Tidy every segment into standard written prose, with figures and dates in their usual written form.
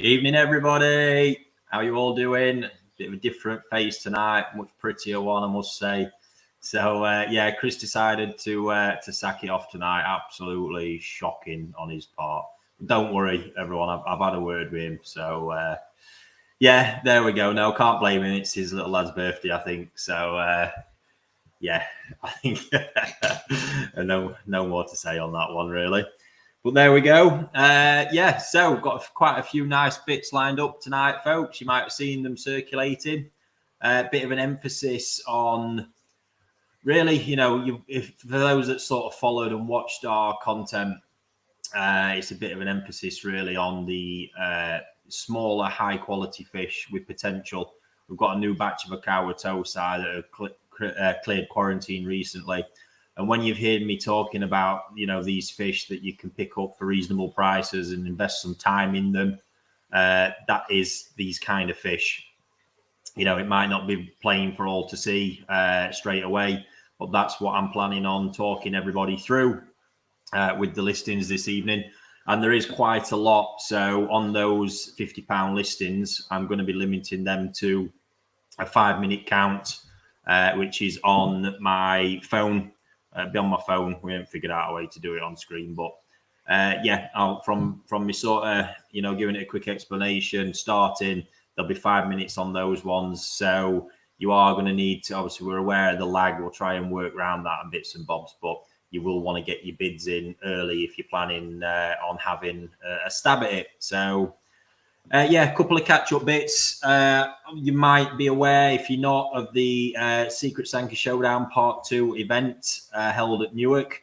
Evening, everybody. How you all doing? Bit of a different face tonight, much prettier one, I must say. So yeah, Chris decided to sack it off tonight. Absolutely shocking on his part. Don't worry, everyone. I've had a word with him. So yeah, there we go. No, can't blame him. It's his little lad's birthday, I think. So yeah, I think no more to say on that one, really. But there we go. Yeah, so we've got quite a few nice bits lined up tonight, folks. You might have seen them circulating. A bit of an emphasis on, really, for those that sort of followed and watched our content, it's a bit of an emphasis really on the smaller, high-quality fish with potential. We've got a new batch of Akawatosa that have cleared quarantine recently. And when you've heard me talking about, these fish that you can pick up for reasonable prices and invest some time in them, that is these kind of fish. It might not be plain for all to see straight away, but that's what I'm planning on talking everybody through with the listings this evening. And there is quite a lot. So on those £50 listings, I'm going to be limiting them to a 5-minute count, which is on my phone. Be on my phone. We haven't figured out a way to do it on screen, but yeah, from me sort of giving it a quick explanation, starting, there'll be 5 minutes on those ones. So you are going to need to, obviously we're aware of the lag, we'll try and work around that and bits and bobs, but you will want to get your bids in early if you're planning on having a stab at it. So yeah, a couple of catch-up bits. You might be aware, if you're not, of the Secret Sanka Showdown Part 2 event held at Newark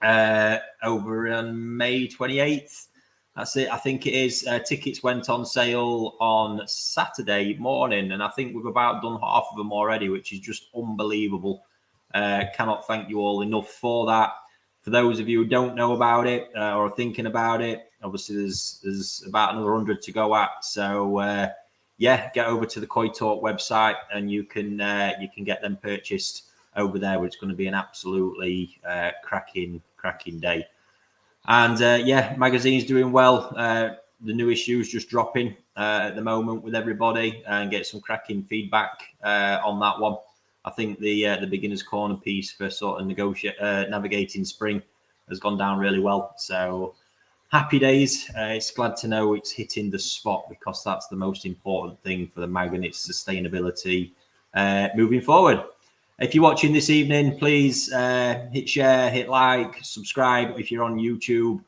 over on May 28th. That's it, I think it is. Tickets went on sale on Saturday morning, and I think we've about done half of them already, which is just unbelievable. Cannot thank you all enough for that. For those of you who don't know about it or are thinking about it, obviously there's about another 100 to go at. So yeah, get over to the Koi Talk website and you can get them purchased over there, which is going to be an absolutely cracking day. And yeah, magazine's doing well. The new issue's just dropping at the moment with everybody, and get some cracking feedback on that one. I think the beginner's corner piece for sort of navigating spring has gone down really well. So happy days. It's glad to know it's hitting the spot, because that's the most important thing for the mag and its sustainability moving forward. If you're watching this evening, please hit share, hit like, subscribe if you're on YouTube.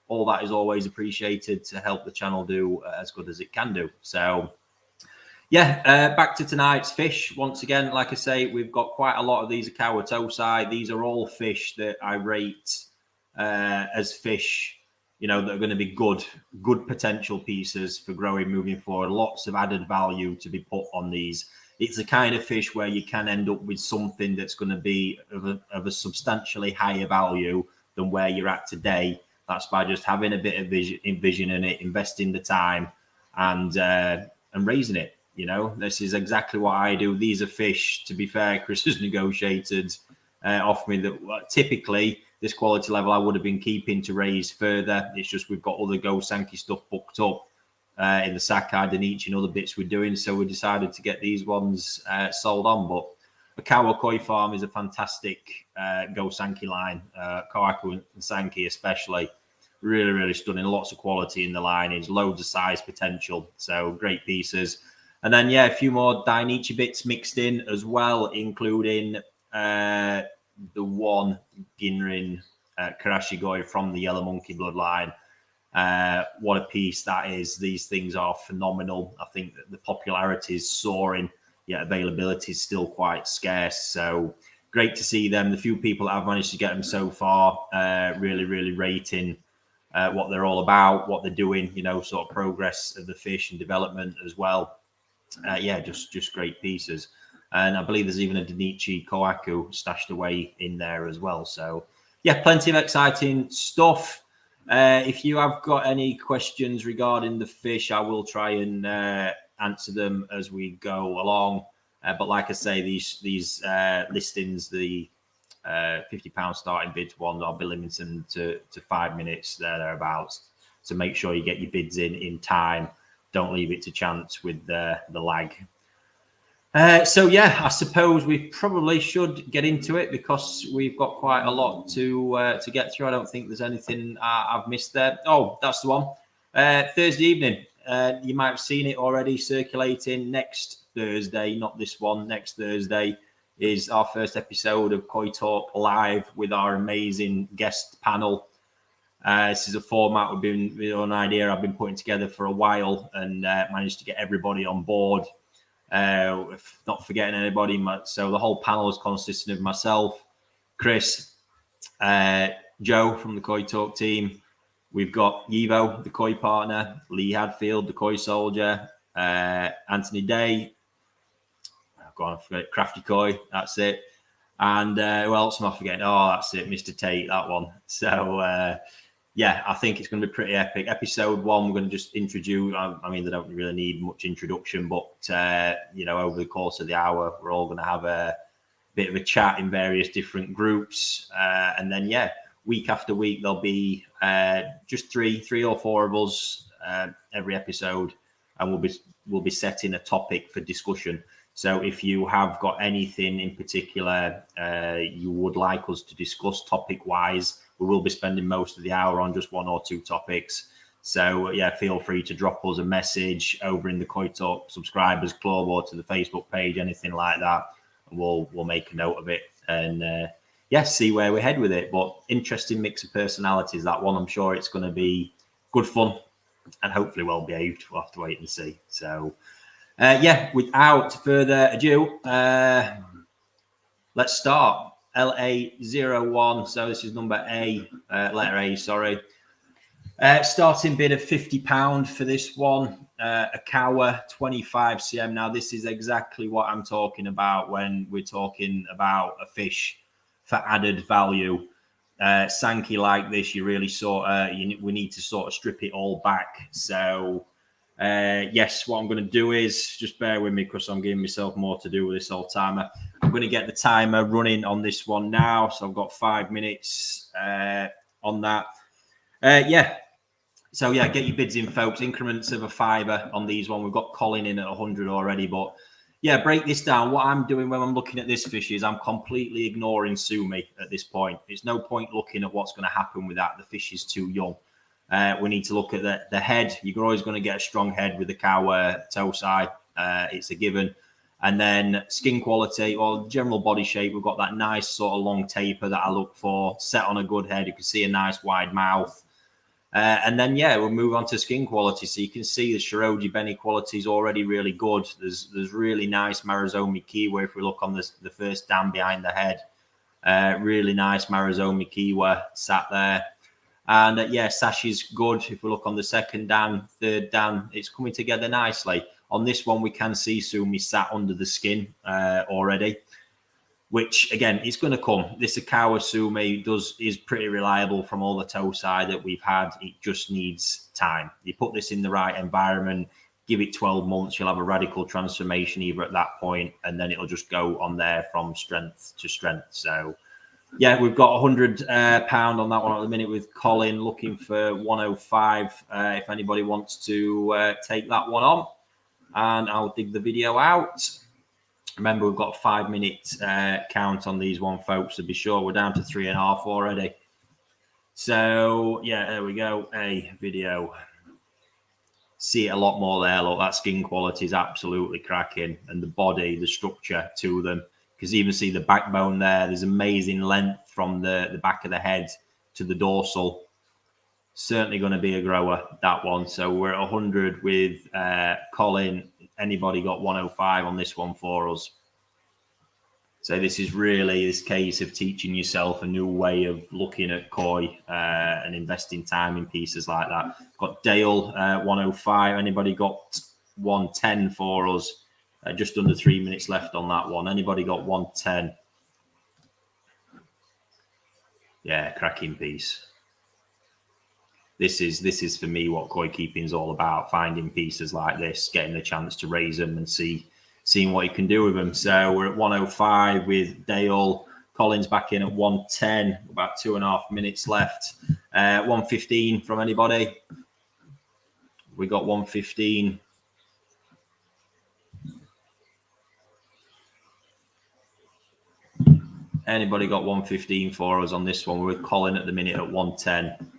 All that is always appreciated to help the channel do as good as it can do. So yeah, back to tonight's fish. Once again, like I say, we've got quite a lot of these Akawatosa. These are all fish that I rate as fish, that are going to be good potential pieces for growing moving forward. Lots of added value to be put on these. It's the kind of fish where you can end up with something that's going to be of a substantially higher value than where you're at today. That's by just having a bit of vision in it, investing the time, and raising it. This is exactly what I do. These are fish, to be fair, Chris has negotiated off me that typically this quality level I would have been keeping to raise further. It's just we've got other Go Sankey stuff booked up in the Saccard and each and other bits we're doing. So we decided to get these ones sold on. But the Kawa Koi Farm is a fantastic Go Sankey line. Kohaku and Sankey especially. Really, really stunning. Lots of quality in the lineage. Loads of size potential. So great pieces. And then, yeah, a few more Dainichi bits mixed in as well, including the one Ginrin Karashigoi from the Yellow Monkey bloodline. What a piece that is. These things are phenomenal. I think that the popularity is soaring, yet availability is still quite scarce. So great to see them. The few people that have managed to get them so far, really, really rating what they're all about, what they're doing, sort of progress of the fish and development as well. Yeah, just great pieces. And I believe there's even a Dainichi Kohaku stashed away in there as well. So yeah, plenty of exciting stuff. If you have got any questions regarding the fish, I will try and answer them as we go along. But like I say, these listings, the £50 starting bids one, I'll be limiting to 5 minutes thereabouts. to make sure you get your bids in time. Don't leave it to chance with the lag. So yeah, I suppose we probably should get into it because we've got quite a lot to get through. I don't think there's anything I've missed there. Oh, that's the one. Thursday evening. You might have seen it already circulating. Next Thursday, not this one. Next Thursday is our first episode of Koi Talk Live with our amazing guest panel. This is a format I've been putting together for a while and managed to get everybody on board. Not forgetting anybody. So the whole panel is consisting of myself, Chris, Joe from the Koi Talk team. We've got Yivo, the Koi partner, Lee Hadfield, the Koi soldier, Anthony Day. Go on, I forget Crafty Koi. That's it. And who else am I forgetting? Oh, that's it, Mr. Tate, that one. So yeah, I think it's going to be pretty epic. Episode 1, we're going to just introduce. I mean, they don't really need much introduction, but over the course of the hour, we're all going to have a bit of a chat in various different groups, and then week after week there'll be just three or four of us every episode, and we'll be setting a topic for discussion. So if you have got anything in particular you would like us to discuss topic-wise, we will be spending most of the hour on just one or two topics. So feel free to drop us a message over in the Koi Talk subscribers club or to the Facebook page, anything like that. And we'll make a note of it and see where we head with it. But interesting mix of personalities, that one. I'm sure it's going to be good fun and hopefully well behaved. We'll have to wait and see. So without further ado, let's start. LA01. So this is number A, letter A, sorry. Starting bid of £50 for this one. A Kawa 25 cm. Now, this is exactly what I'm talking about when we're talking about a fish for added value. Sankey like this, you really we need to sort of strip it all back. So what I'm going to do is just bear with me because I'm giving myself more to do with this old timer. I'm going to get the timer running on this one now. So I've got 5 minutes on that. So get your bids in, folks. Increments of a £5 on these one. We've got Colin in at 100 already, but break this down. What I'm doing when I'm looking at this fish is I'm completely ignoring Sumi at this point. There's no point looking at what's going to happen with that. The fish is too young. We need to look at the head. You're always going to get a strong head with the cow toe side. It's a given. And then skin quality or general body shape. We've got that nice sort of long taper that I look for. Set on a good head. You can see a nice wide mouth. And then, we'll move on to skin quality. So you can see the Shiroji Benny quality is already really good. There's really nice Marizomi Kiwa. If we look on the first dam behind the head, really nice Marizomi Kiwa sat there. And sash is good. If we look on the second dam, third dam, it's coming together nicely. On this one, we can see Sumi sat under the skin already, which again, it's going to come. This Akawa Sumi is pretty reliable from all the toe side that we've had. It just needs time. You put this in the right environment, give it 12 months, you'll have a radical transformation either at that point, and then it'll just go on there from strength to strength. So we've got £100 on that one at the minute with Colin looking for 105. If anybody wants to take that one on, and I'll dig the video out. Remember, we've got a 5 minute count on these one, folks, so be sure. We're down to 3.5 already. So there we go. A video. See it a lot more there. Look, that skin quality is absolutely cracking, and the body, the structure to them. Because you even see the backbone there. There's amazing length from the back of the head to the dorsal. Certainly going to be a grower, that one. So we're at 100 with Colin. Anybody got 105 on this one for us? So this is really this case of teaching yourself a new way of looking at koi and investing time in pieces like that. Got Dale 105. Anybody got 110 for us? Just under 3 minutes left on that one. Anybody got 110? Cracking piece. This is for me what koi keeping is all about. Finding pieces like this, getting the chance to raise them and seeing what you can do with them. So we're at 105 with Dale. Colin's back in at 110. About 2.5 minutes left. 115 from anybody. We got 115. Anybody got 115 for us on this one? We're with Colin at the minute at 110.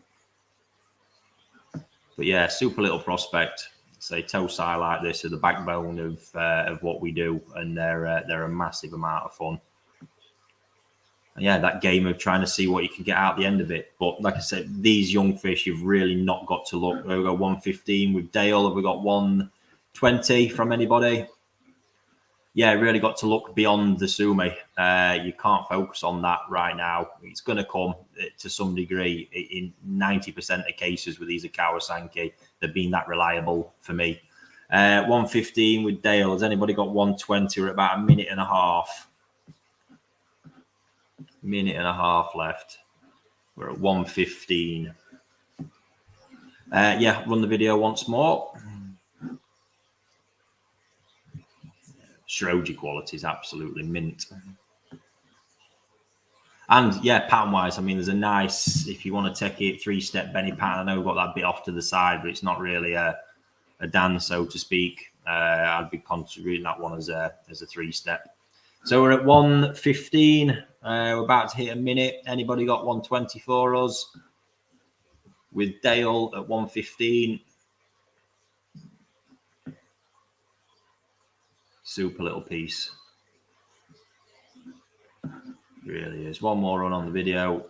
But yeah, super little prospect. Say Tosai like this are the backbone of what we do, and they're a massive amount of fun. And yeah, that game of trying to see what you can get out the end of it. But like I said, these young fish, you've really not got to look. We've got 115 with Dale. Have we got 120 from anybody? Yeah, really got to look beyond the Sumi. You can't focus on that right now. It's going to come to some degree. In 90% of cases with these Akawa Sankey, they've been that reliable for me. 115 with Dale. Has anybody got 120? We're at about a minute and a half. Minute and a half left. We're at 115. Yeah, run the video once more. Shiroji quality is absolutely mint. And yeah, pattern wise, I mean, there's a nice, if you want to take it, 3-step Benny pattern. I know we've got that bit off to the side, but it's not really a dance, so to speak. I'd be contributing that one as a 3-step. So we're at 115. We're about to hit a minute. Anybody got 120 for us? With Dale at 115. Super little piece. Really is. One more run on the video.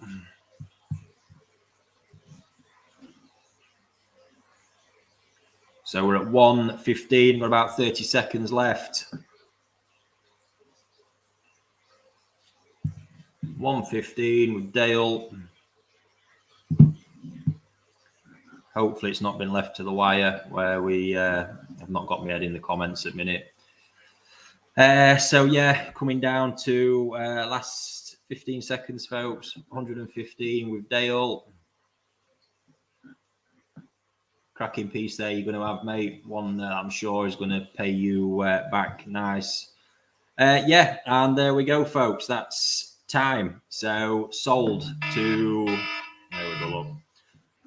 So we're at 115. We've got about 30 seconds left. 115 with Dale. Hopefully it's not been left to the wire where we have not got my head in the comments at minute. So yeah, coming down to last 15 seconds, folks. 115 with Dale. Cracking piece there you're going to have, mate. One that I'm sure is going to pay you back nice. Yeah, and there we go, folks. That's time. So sold to... There we go.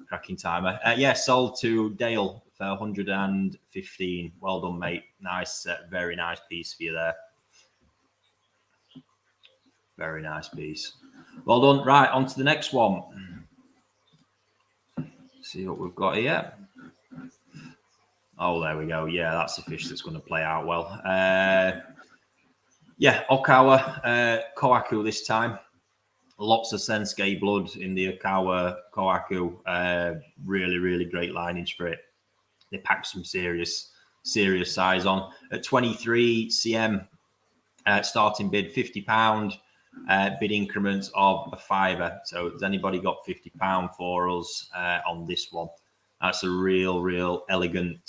Cracking timer. Yeah, sold to Dale for 115. Well done, mate. Nice, very nice piece for you there. Very nice piece. Well done. Right, on to the next one. See what we've got here. Oh, there we go. Yeah, that's a fish that's going to play out well. Yeah, Okawa Kohaku this time. Lots of Sensuke blood in the Okawa Kohaku. Really, really great lineage for it. They packed some serious size on. At 23 cm, starting bid £50, bid increments of a £5. So has anybody got £50 for us on this one? That's a real elegant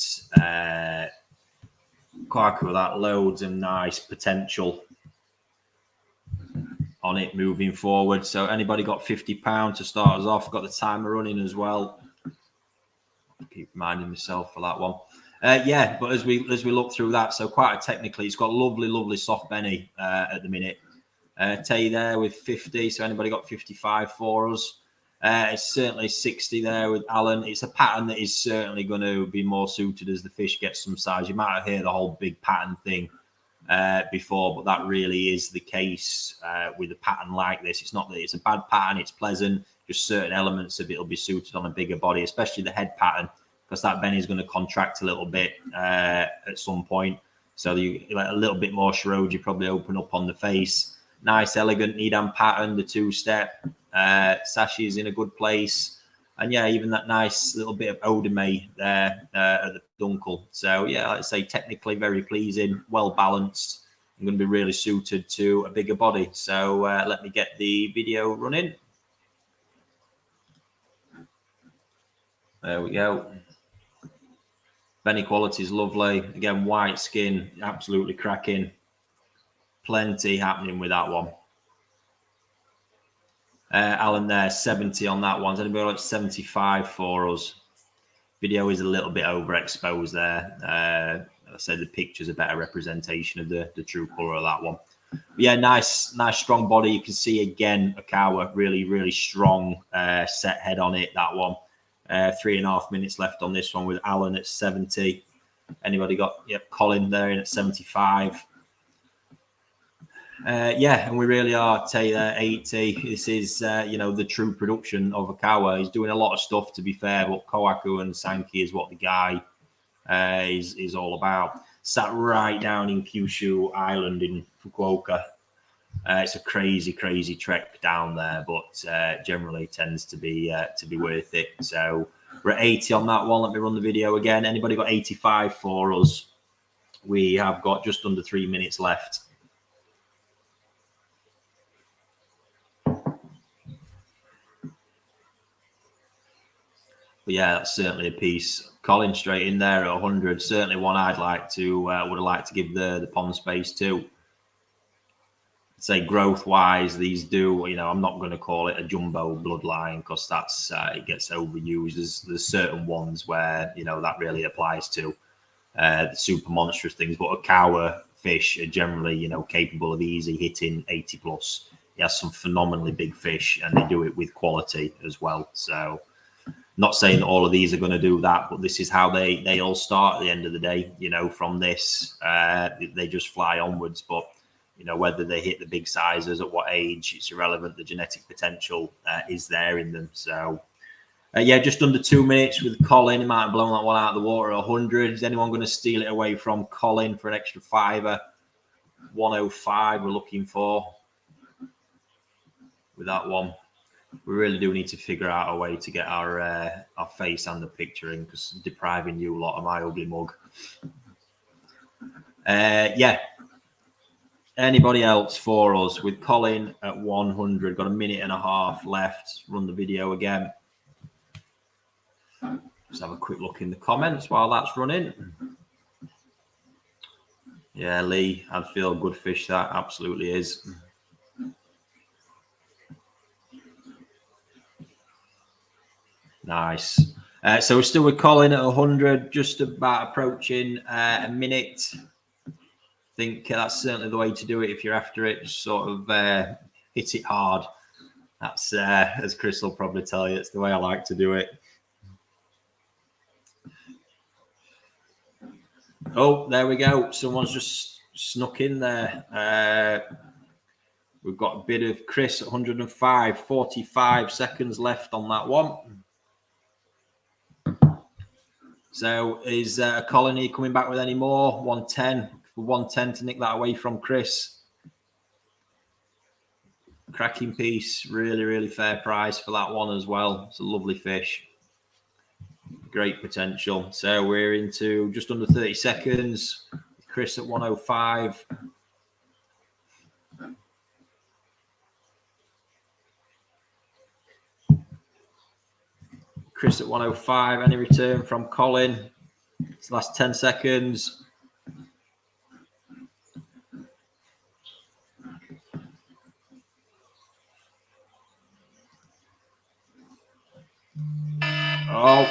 Kohaku with that loads of nice potential on it moving forward. So anybody got £50 to start us off? Got the timer running as well. I'll keep reminding myself for that one. Yeah, but as we look through that, so quite technically, it's got lovely soft Benny at the minute. Tay there with 50. So anybody got 55 for us? It's certainly 60 there with Alan. It's a pattern that is certainly going to be more suited as the fish gets some size. You might have heard the whole big pattern thing before, but that really is the case with a pattern like this. It's not that it's a bad pattern, it's pleasant. Just certain elements of it will be suited on a bigger body, especially the head pattern, because that Benny is going to contract a little bit at some point. So you like a little bit more Shiroji probably open up on the face. Nice, elegant Nidam pattern, the 2-step. Sashi is in a good place. And yeah, even that nice little bit of Odame there at the dunkel. So yeah, like I say, technically very pleasing, well balanced. I'm going to be really suited to a bigger body. So let me get the video running. There we go. Benny quality is lovely. Again, white skin, absolutely cracking. Plenty happening with that one. Alan there, 70 on that one. Is anybody like 75 for us? Video is a little bit overexposed there. I said the picture's a better representation of the true colour of that one. But yeah, nice strong body. You can see again Okawa, really strong set head on it, that one. 3.5 minutes left on this one with Alan at 70. Anybody got? Yep, Colin there in at 75. Yeah, and we really are Taylor 80. This is the true production of Okawa. He's doing a lot of stuff, to be fair, but Kohaku and Sankey is what the guy is all about. Sat right down in Kyushu Island in Fukuoka. It's a crazy trek down there, but generally tends to be worth it. So we're at 80 on that one. Let me run the video again. Anybody got 85 for us? We have got just under 3 minutes left. But yeah, that's certainly a piece. Colin straight in there at 100. Certainly one I'd like to would have liked to give the pond space to. Say growth wise, these do. I'm not going to call it a jumbo bloodline because that's it gets overused. There's certain ones where that really applies to the super monstrous things. But Okawa fish are generally capable of easy hitting 80 plus. He has some phenomenally big fish, and they do it with quality as well. So. Not saying that all of these are going to do that, but this is how they all start at the end of the day. From this, they just fly onwards. But whether they hit the big sizes at what age, it's irrelevant. The genetic potential is there in them. So, yeah, just under 2 minutes with Colin. He might have blown that one out of the water at 100. Is anyone going to steal it away from Colin for an extra fiver? 105 we're looking for with that one. We really do need to figure out a way to get our face and the picture in, because depriving you a lot of my ugly mug. Yeah. Anybody else for us with Colin at 100? Got a minute and a half left. Run the video again. Just have a quick look in the comments while that's running. Yeah, Lee, I'd feel good fish. That absolutely is. Nice. So we're still with Colin at 100, just about approaching a minute. I think that's certainly the way to do it if you're after it. Just sort of hit it hard. That's, as Chris will probably tell you, it's the way I like to do it. Oh, there we go. Someone's just snuck in there. We've got a bit of Chris at 105, 45 seconds left on that one. So is Colony coming back with any more? 110 for 110 to nick that away from Chris. Cracking piece. Really fair price for that one as well. It's a lovely fish. Great potential. So we're into just under 30 seconds. Chris at 105. Chris at 105. Any return from Colin? It's the last 10 seconds. Oh,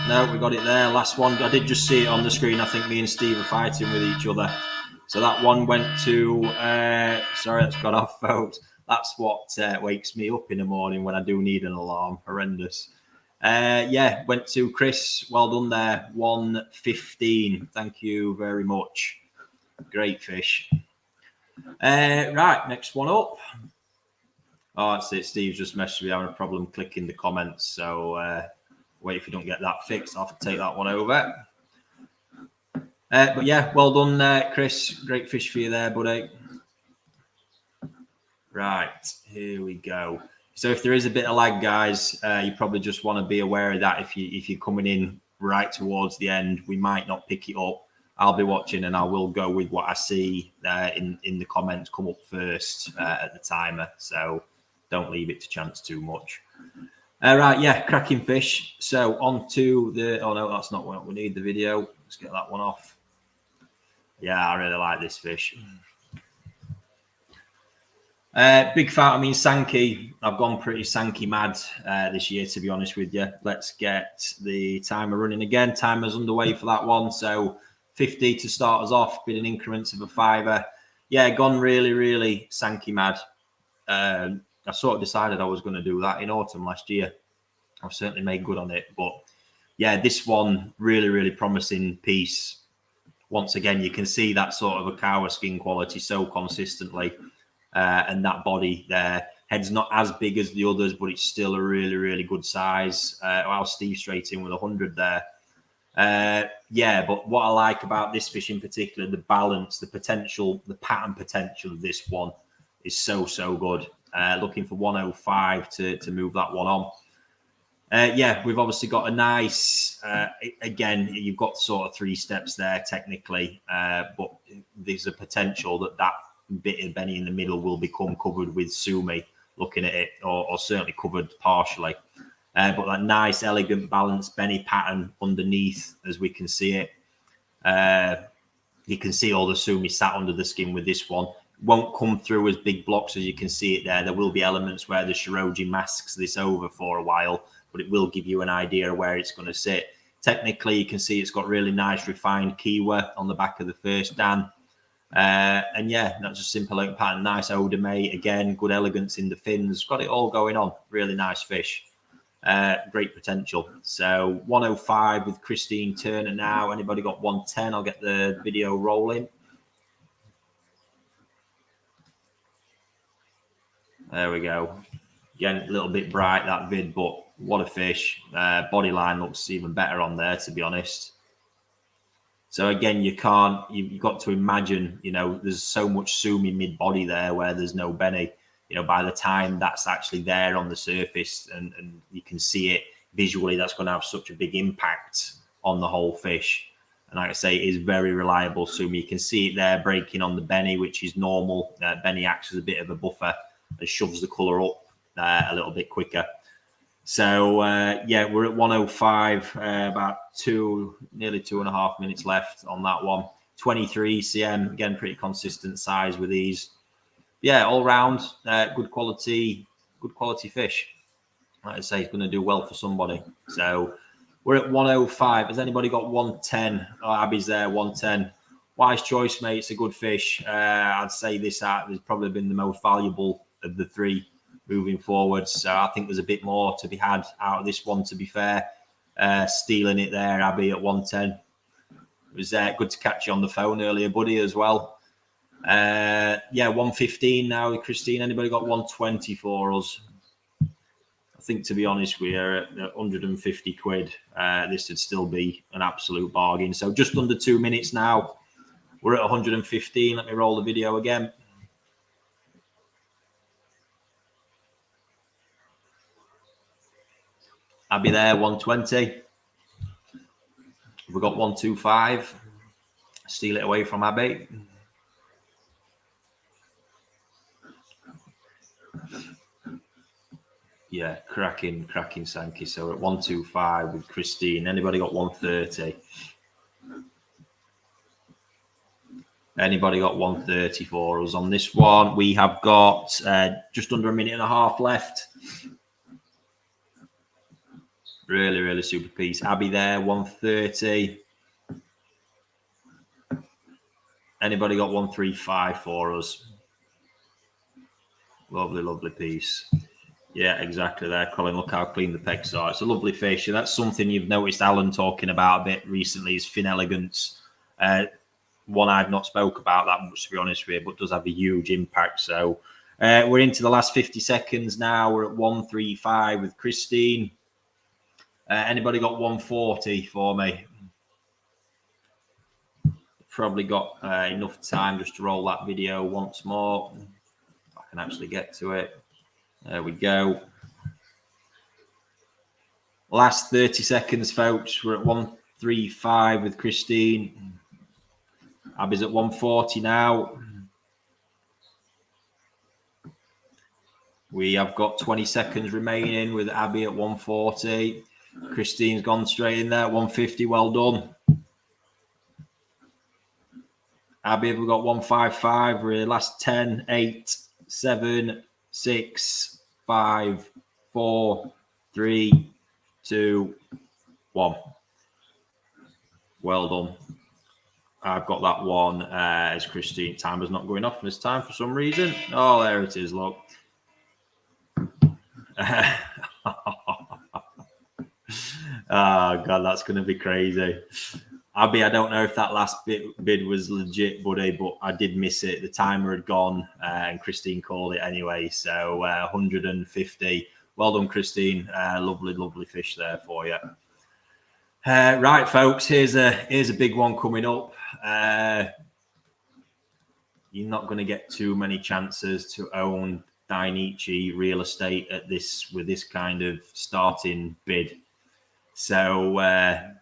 no, we got it there. Last one. I did just see it on the screen. I think me and Steve are fighting with each other. So that one went to, sorry, that's got off, folks. That's what wakes me up in the morning when I do need an alarm. Horrendous. Yeah, went to Chris. Well done there. 115. Thank you very much. Great fish. Right, next one up. Oh, that's it. Steve's just messaged me having a problem clicking the comments. So wait, if you don't get that fixed, I'll have to take that one over. But yeah, well done, Chris. Great fish for you there, buddy. Right, here we go. So if there is a bit of lag, guys, you probably just want to be aware of that. If you're coming in right towards the end, we might not pick it up. I'll be watching, and I will go with what I see in the comments come up first at the timer. So don't leave it to chance too much. Right, yeah, cracking fish. So on to the. Oh no, that's not what we need. The video. Let's get that one off. Yeah, I really like this fish. Big fat. I mean, Sankey. I've gone pretty Sankey mad this year, to be honest with you. Let's get the timer running again. Timer's underway for that one. So 50 to start us off, bid in increments of a fiver. Yeah, gone really Sankey mad. I sort of decided I was going to do that in autumn last year. I've certainly made good on it. But yeah, this one, really, really promising piece. Once again, you can see that sort of a cow skin quality so consistently. And that body there, head's not as big as the others, but it's still a really, really good size. Well, Steve straight in with 100 there. Yeah, but what I like about this fish in particular, the balance, the potential, the pattern potential of this one is so, so good. Looking for 105 to move that one on. Yeah, we've obviously got a nice, again, you've got sort of 3 steps there technically, but there's a potential that bit of Benny in the middle will become covered with sumi, looking at it, or certainly covered partially. But that nice, elegant, balanced Benny pattern underneath, as we can see it. You can see all the sumi sat under the skin with this one. Won't come through as big blocks as you can see it there. There will be elements where the Shiroji masks this over for a while, but it will give you an idea of where it's going to sit. Technically, you can see it's got really nice refined kiwa on the back of the first Dan. And yeah, that's a simple looking pattern. Nice odor, mate. Again, good elegance in the fins. Got it all going on. Really nice fish. Great potential. So 105 with Christine Turner now. Anybody got 110? I'll get the video rolling. There we go. Again, a little bit bright that vid, but what a fish. Body line looks even better on there, to be honest. So again, you've got to imagine, you know, there's so much sumi mid-body there where there's no Benny. You know, by the time that's actually there on the surface and you can see it visually, that's going to have such a big impact on the whole fish. And like I say, it is very reliable sumi. You can see it there breaking on the Benny, which is normal. Benny acts as a bit of a buffer and shoves the colour up a little bit quicker. So yeah, we're at 105, about nearly 2.5 minutes left on that one. 23 cm, again, pretty consistent size with these. Yeah, all round, good quality fish. Like I say, it's going to do well for somebody. So we're at 105. Has anybody got 110? Oh, Abby's there, 110. Wise choice, mate. It's a good fish. I'd say this has probably been the most valuable of the 3 moving forward. So I think there's a bit more to be had out of this one, to be fair. Stealing it there, Abby, at 110. It was good to catch you on the phone earlier, buddy, as well. Yeah, 115 now with Christine. Anybody got 120 for us? I think, to be honest, we are at 150 quid. This would still be an absolute bargain. So just under 2 minutes now. We're at 115. Let me roll the video again. Abby there, 120. We've got 125. Steal it away from Abby. Yeah, cracking Sankey. So at 125 with Christine. Anybody got 130? Anybody got 130 for us on this one? We have got just under 1.5 minutes left. Really, really super piece. Abby there, 130. Anybody got 135 for us? Lovely, lovely piece. Yeah, exactly there, Colin. Look how clean the pegs are. It's a lovely fish. And that's something you've noticed Alan talking about a bit recently, is fin elegance. One I've not spoke about that much, to be honest with you, but does have a huge impact. So we're into the last 50 seconds now. We're at 135 with Christine. Anybody got 140 for me? Probably got enough time just to roll that video once more. I can actually get to it. There we go. Last 30 seconds, folks. We're at 135 with Christine. Abby's at 140 now. We have got 20 seconds remaining with Abby at 140. Christine's gone straight in there at 150. Well done. Abby, have we got 155? We're last 10, 8, 7, 6, 5, 4, 3, 2, 1. Well done. I've got that one as Christine. Timer's not going off this time for some reason. Oh, there it is. Look. Oh God, that's going to be crazy. Abby, I don't know if that last bid was legit, buddy, but I did miss it. The timer had gone, and Christine called it anyway. So 150. Well done, Christine. Lovely, lovely fish there for you. Right, folks. Here's a big one coming up. You're not going to get too many chances to own Dainichi real estate with this kind of starting bid. So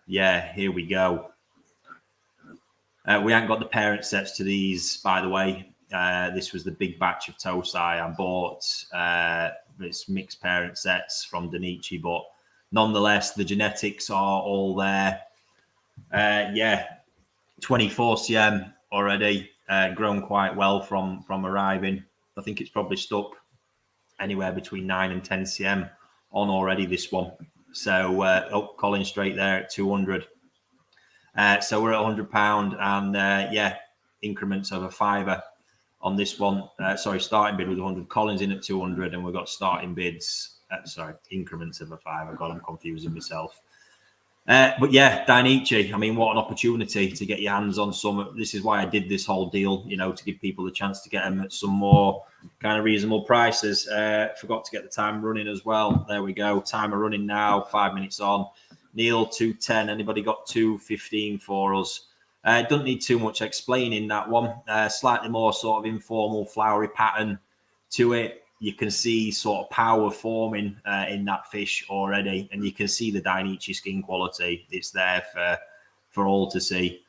yeah, here we go. We haven't got the parent sets to these, by the way. This was the big batch of Tosai I bought. It's mixed parent sets from Dainichi, but nonetheless, the genetics are all there. Yeah, 24 cm already, grown quite well from arriving. I think it's probably stuck anywhere between 9 and 10 cm on already, this one. So, Colin straight there at 200. So we're at £100 and yeah, increments of a £5 on this one. Sorry, starting bid was 100. Colin's in at 200, and we've got starting bids. Increments of a £5. God, I'm confusing myself. But yeah, Dainichi, I mean, what an opportunity to get your hands on some. This is why I did this whole deal, you know, to give people the chance to get them at some more kind of reasonable prices. Forgot to get the time running as well. There we go. Timer running now, 5 minutes on. Neil, 210. Anybody got 215 for us? Don't need too much explaining that one. Slightly more sort of informal, flowery pattern to it. You can see sort of power forming in that fish already, and you can see the Dainichi skin quality. It's there for all to see.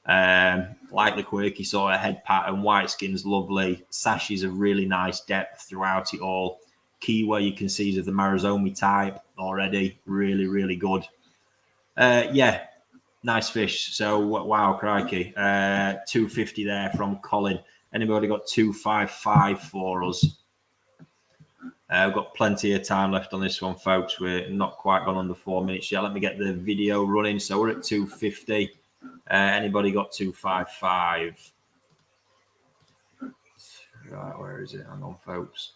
Like the quirky sort of head pattern, white skin's lovely. Sashes a really nice depth throughout it all. Keyway you can see is the Marizomi type already. Really, really good. Yeah, nice fish. So wow, crikey. 250 there from Colin. Anybody got 255 for us? We've got plenty of time left on this one, folks. We're not quite gone under 4 minutes yet. Let me get the video running. So we're at 250. Anybody got 255? Right, where is it? Hang on, folks.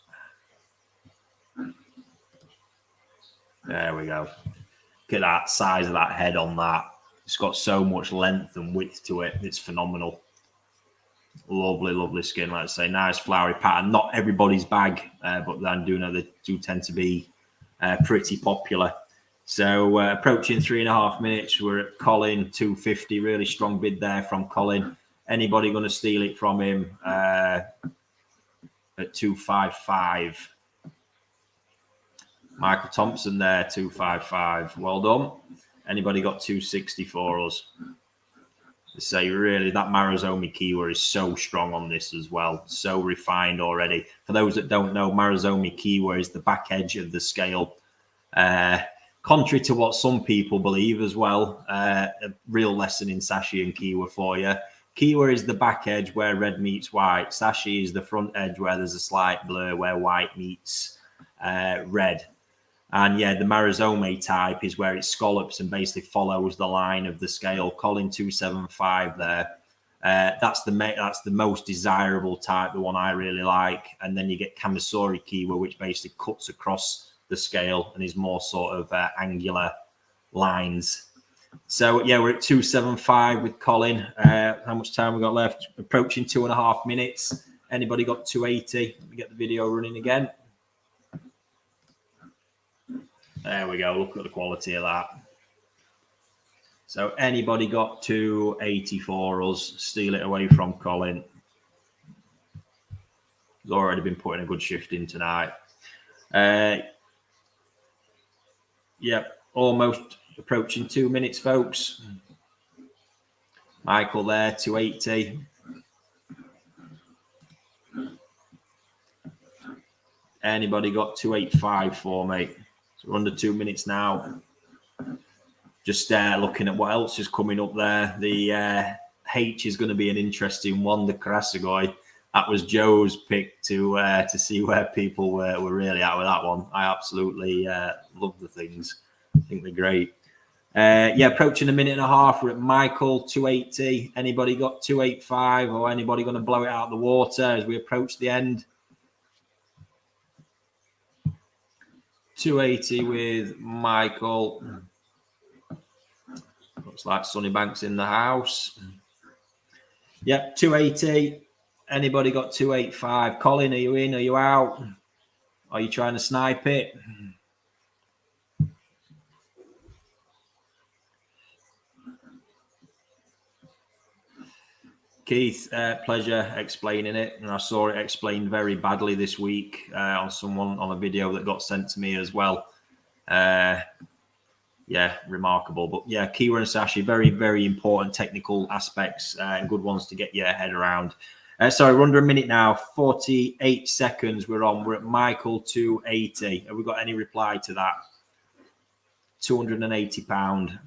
There we go. Look at that size of that head on that. It's got so much length and width to it. It's phenomenal. Lovely, lovely skin, let's say. Nice flowery pattern. Not everybody's bag, but I do know they do tend to be pretty popular. So approaching 3.5 minutes, we're at Colin, 250. Really strong bid there from Colin. Anybody going to steal it from him at 255? Michael Thompson there, 255. Well done. Anybody got 260 for us? Say really, that Marizomi Kiwa is so strong on this as well. So refined already. For those that don't know, Marizomi Kiwa is the back edge of the scale. Contrary to what some people believe as well, a real lesson in Sashi and Kiwa for you. Kiwa is the back edge where red meets white. Sashi is the front edge where there's a slight blur where white meets red. And yeah, the Marizomi type is where it scallops and basically follows the line of the scale. Colin 275 there. That's the most desirable type, the one I really like. And then you get Kamisori Kiwa, which basically cuts across the scale and is more sort of angular lines. So yeah, we're at 275 with Colin. How much time we got left? Approaching 2.5 minutes. Anybody got 280? Let me get the video running again. There we go. Look at the quality of that. So anybody got 280 for us? Steal it away from Colin. He's already been putting a good shift in tonight. Yep, almost approaching 2 minutes, folks. Michael there, 280. Anybody got 285 for me? So we're under 2 minutes now. Just looking at what else is coming up there. The H is going to be an interesting one. The Karasagoi. That was Joe's pick to see where people were really at with that one. I absolutely love the things. I think they're great. Yeah, approaching 1.5 minutes. We're at Michael, 280. Anybody got 285 or anybody going to blow it out of the water as we approach the end? 280 with Michael. Looks like Sunnybank's in the house. Yep, 280. Anybody got 285? Colin, are you in? Are you out? Are you trying to snipe it? Keith, pleasure explaining it. And I saw it explained very badly this week on a video that got sent to me as well. Yeah, remarkable. But yeah, Kiwa and Sashi, very, very important technical aspects and good ones to get your head around. Sorry, we're under a minute now. 48 seconds we're on. We're at Michael 280. Have we got any reply to that? £280.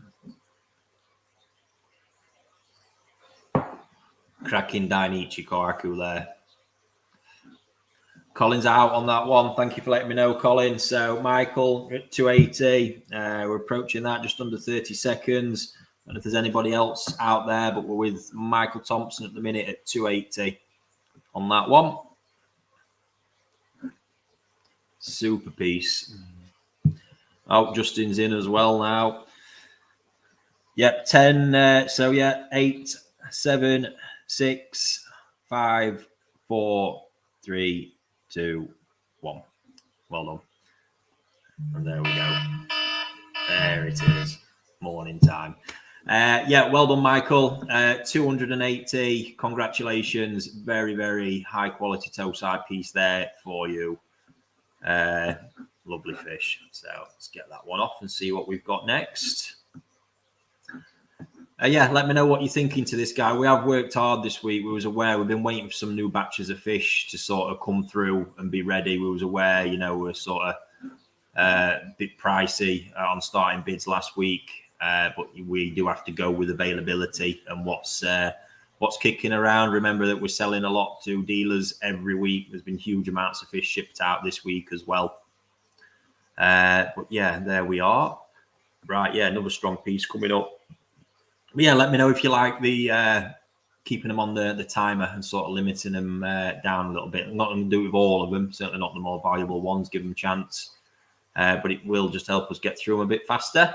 Cracking Dainichi Koraku there. Colin's out on that one. Thank you for letting me know, Colin. So Michael at 280. We're approaching that, just under 30 seconds. And if there's anybody else out there, but we're with Michael Thompson at the minute at 280 on that one. Super piece. Oh, Justin's in as well now. Yep, 10. So yeah, 8, 7, 6, 5, 4, 3, 2, 1. Well done. And there we go. There it is. Morning time. Yeah, well done, Michael. 280. Congratulations. Very, very high quality toe side piece there for you. Lovely fish. So let's get that one off and see what we've got next. Yeah, let me know what you're thinking to this guy. We have worked hard this week. We was aware we've been waiting for some new batches of fish to sort of come through and be ready. We was aware, you know, we're sort of a bit pricey on starting bids last week, but we do have to go with availability and what's kicking around. Remember that we're selling a lot to dealers every week. There's been huge amounts of fish shipped out this week as well. But yeah, there we are. Right, yeah, another strong piece coming up. But yeah, let me know if you like the keeping them on the timer and sort of limiting them down a little bit. I'm not going to do it with all of them, certainly not the more valuable ones, give them a chance. But it will just help us get through them a bit faster.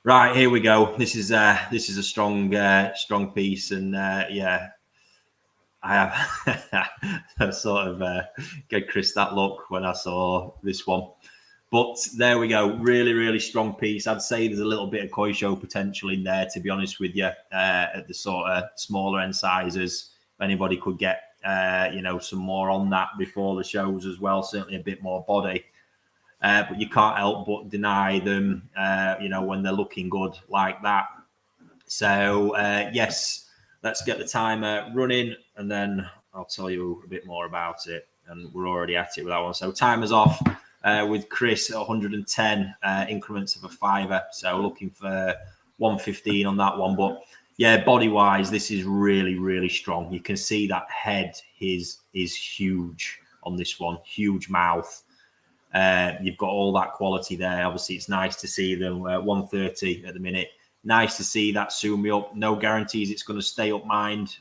Right, here we go. This is a strong piece, and yeah, I have sort of gave Chris that look when I saw this one. But there we go. Really, really strong piece. I'd say there's a little bit of koi show potential in there, to be honest with you, at the sort of smaller end sizes. If anybody could get, you know, some more on that before the shows as well, certainly a bit more body. But you can't help but deny them, you know, when they're looking good like that. So, yes, let's get the timer running and then I'll tell you a bit more about it. And we're already at it with that one. So timer's off. With Chris at 110 increments of a fiver. So looking for 115 on that one. But yeah, body-wise, this is really, really strong. You can see that head is huge on this one. Huge mouth. You've got all that quality there. Obviously, it's nice to see them 130 at the minute. Nice to see that sumi up. No guarantees it's going to stay up mind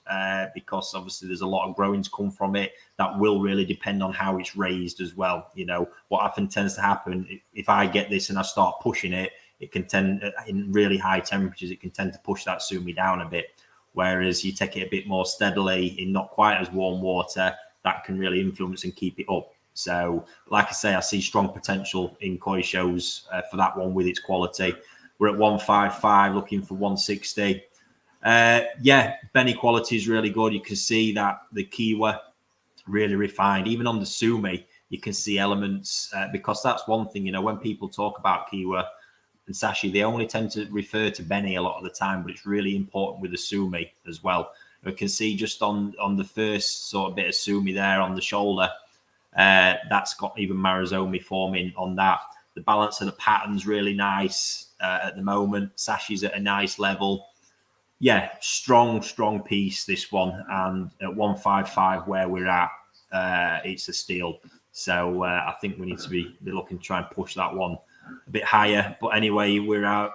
because obviously there's a lot of growing to come from it. That will really depend on how it's raised as well. You know, what often tends to happen if I get this and I start pushing it, it can tend in really high temperatures, it can tend to push that sumi down a bit. Whereas you take it a bit more steadily in not quite as warm water, that can really influence and keep it up. So, like I say, I see strong potential in koi shows for that one with its quality. We're at 155, looking for 160. Yeah, Benny quality is really good. You can see that the Kiwa really refined. Even on the sumi, you can see elements because that's one thing, you know, when people talk about Kiwa and Sashi, they only tend to refer to Benny a lot of the time, but it's really important with the sumi as well. We can see just on the first sort of bit of sumi there on the shoulder, that's got even Marizomi forming on that. The balance of the pattern's really nice at the moment. Sashi's at a nice level. Yeah, strong piece, this one. And at 155 where we're at, it's a steal. So I think we need to be looking to try and push that one a bit higher. But anyway, we're at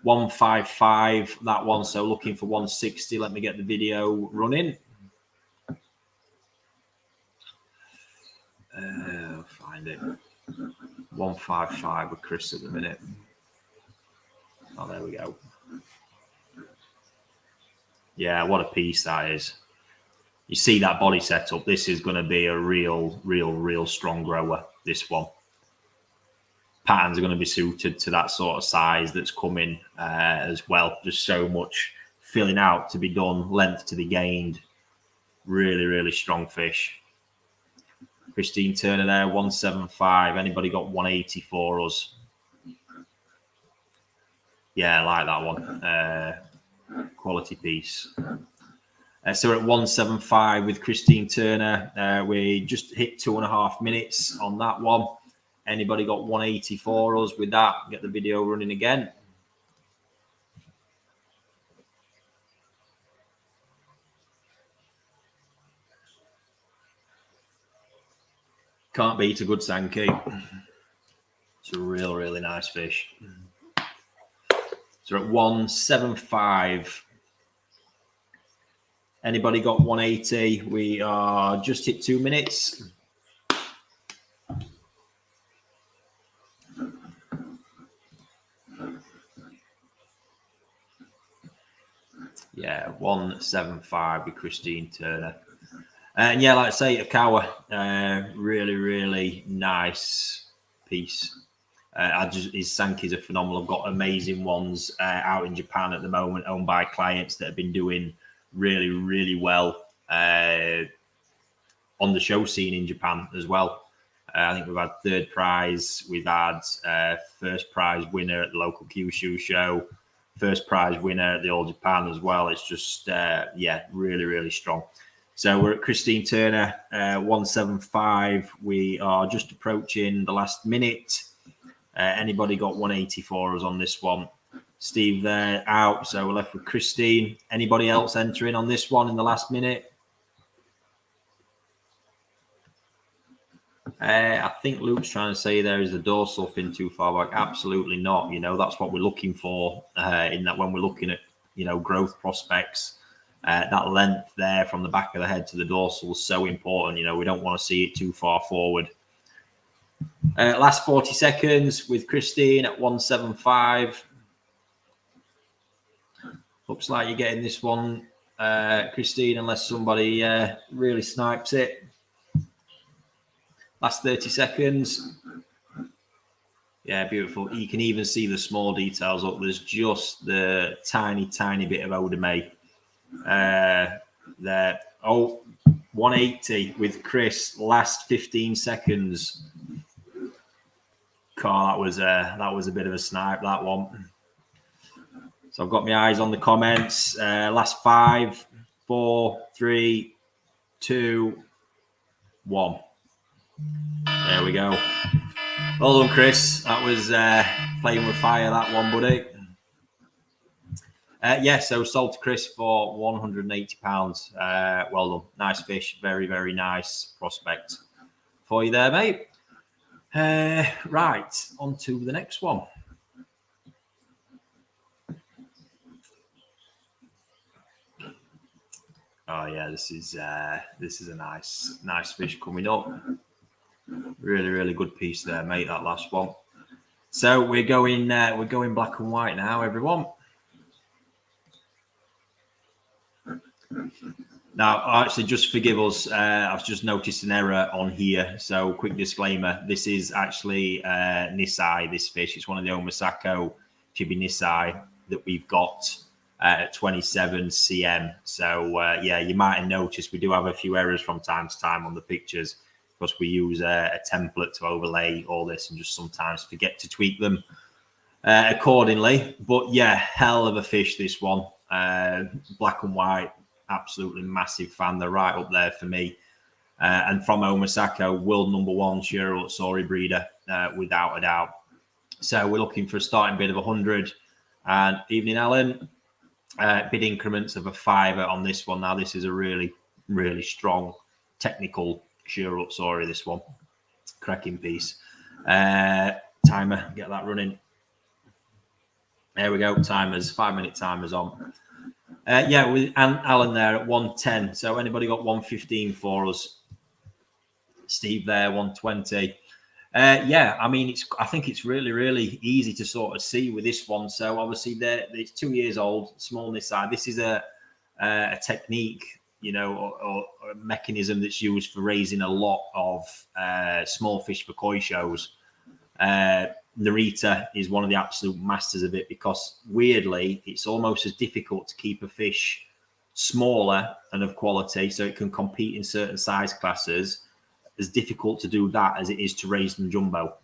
155, that one. So looking for 160. Let me get the video running. Find it. 155 with Chris at the minute. Oh, there we go. Yeah, what a piece that is. You see that body setup. This is going to be a real strong grower, this one. Patterns are going to be suited to that sort of size that's coming as well. Just so much filling out to be done, length to be gained. Really strong fish. Christine Turner there, 175. Anybody got 180 for us? Yeah, I like that one. Quality piece. So we're at 175 with Christine Turner. We just hit 2.5 minutes on that one. Anybody got 180 for us with that? Get the video running again. Can't beat a good Sankey. It's a really nice fish. So we're at 175. Anybody got 180? We are just hit 2 minutes. Yeah, 175 with Christine Turner. And yeah, like I say, Akawa, really nice piece. His Sankey's are phenomenal. I've got amazing ones out in Japan at the moment, owned by clients that have been doing really well on the show scene in Japan as well. I think we've had third prize. We've had first prize winner at the local Kyushu show, first prize winner at the All Japan as well. It's just, yeah, really strong. So we're at Christine Turner, 175. We are just approaching the last minute. Anybody got 180 for us on this one? Steve there out, so we're left with Christine. Anybody else entering on this one in the last minute? I think Luke's trying to say there is the dorsal fin too far back. Absolutely not. You know, that's what we're looking for in that when we're looking at, you know, growth prospects. That length there from the back of the head to the dorsal is so important. You know, we don't want to see it too far forward. Last 40 seconds with Christine at 175. Looks like you're getting this one, Christine, unless somebody really snipes it. Last 30 seconds. Yeah, beautiful. You can even see the small details up. There's just the tiny bit of Odame there. Oh, 180 with Chris. Last 15 seconds. Carl, that was a bit of a snipe, that one. So I've got my eyes on the comments. Last 5, 4, 3, 2, 1. There we go. Well done, Chris. That was playing with fire, that one, buddy. Yeah, so sold to Chris for £180. Well done. Nice fish. Very nice prospect for you there, mate. Right, on to the next one. Oh yeah, this is a nice fish coming up. Really good piece there, mate. That last one. So we're going black and white now, everyone. Now, actually, just forgive us. I've just noticed an error on here. So, quick disclaimer: this is actually Nisai. This fish, it's one of the Omasako Chibi Nisai that we've got at 27 cm. So, yeah, you might have noticed we do have a few errors from time to time on the pictures because we use a template to overlay all this and just sometimes forget to tweak them accordingly. But yeah, hell of a fish, this one. Black and white. Absolutely massive fan. They're right up there for me. And from Omasako, world #1 Shiro Utsuri breeder, without a doubt. So we're looking for a starting bid of 100. And evening, Alan. Bid increments of a £5 on this one. Now, this is a really strong technical Shiro Utsuri, this one. Cracking piece. Timer, get that running. There we go. Timers, 5-minute timers on. Yeah, with Alan there at 110. So anybody got 115 for us? Steve there, 120. Yeah, I mean, I think it's really, really easy to sort of see with this one. So obviously, it's 2 years old, small on this side. This is a technique, you know, or a mechanism that's used for raising a lot of small fish for koi shows. Narita is one of the absolute masters of it, because weirdly, it's almost as difficult to keep a fish smaller and of quality so it can compete in certain size classes, as difficult to do that as it is to raise them jumbo,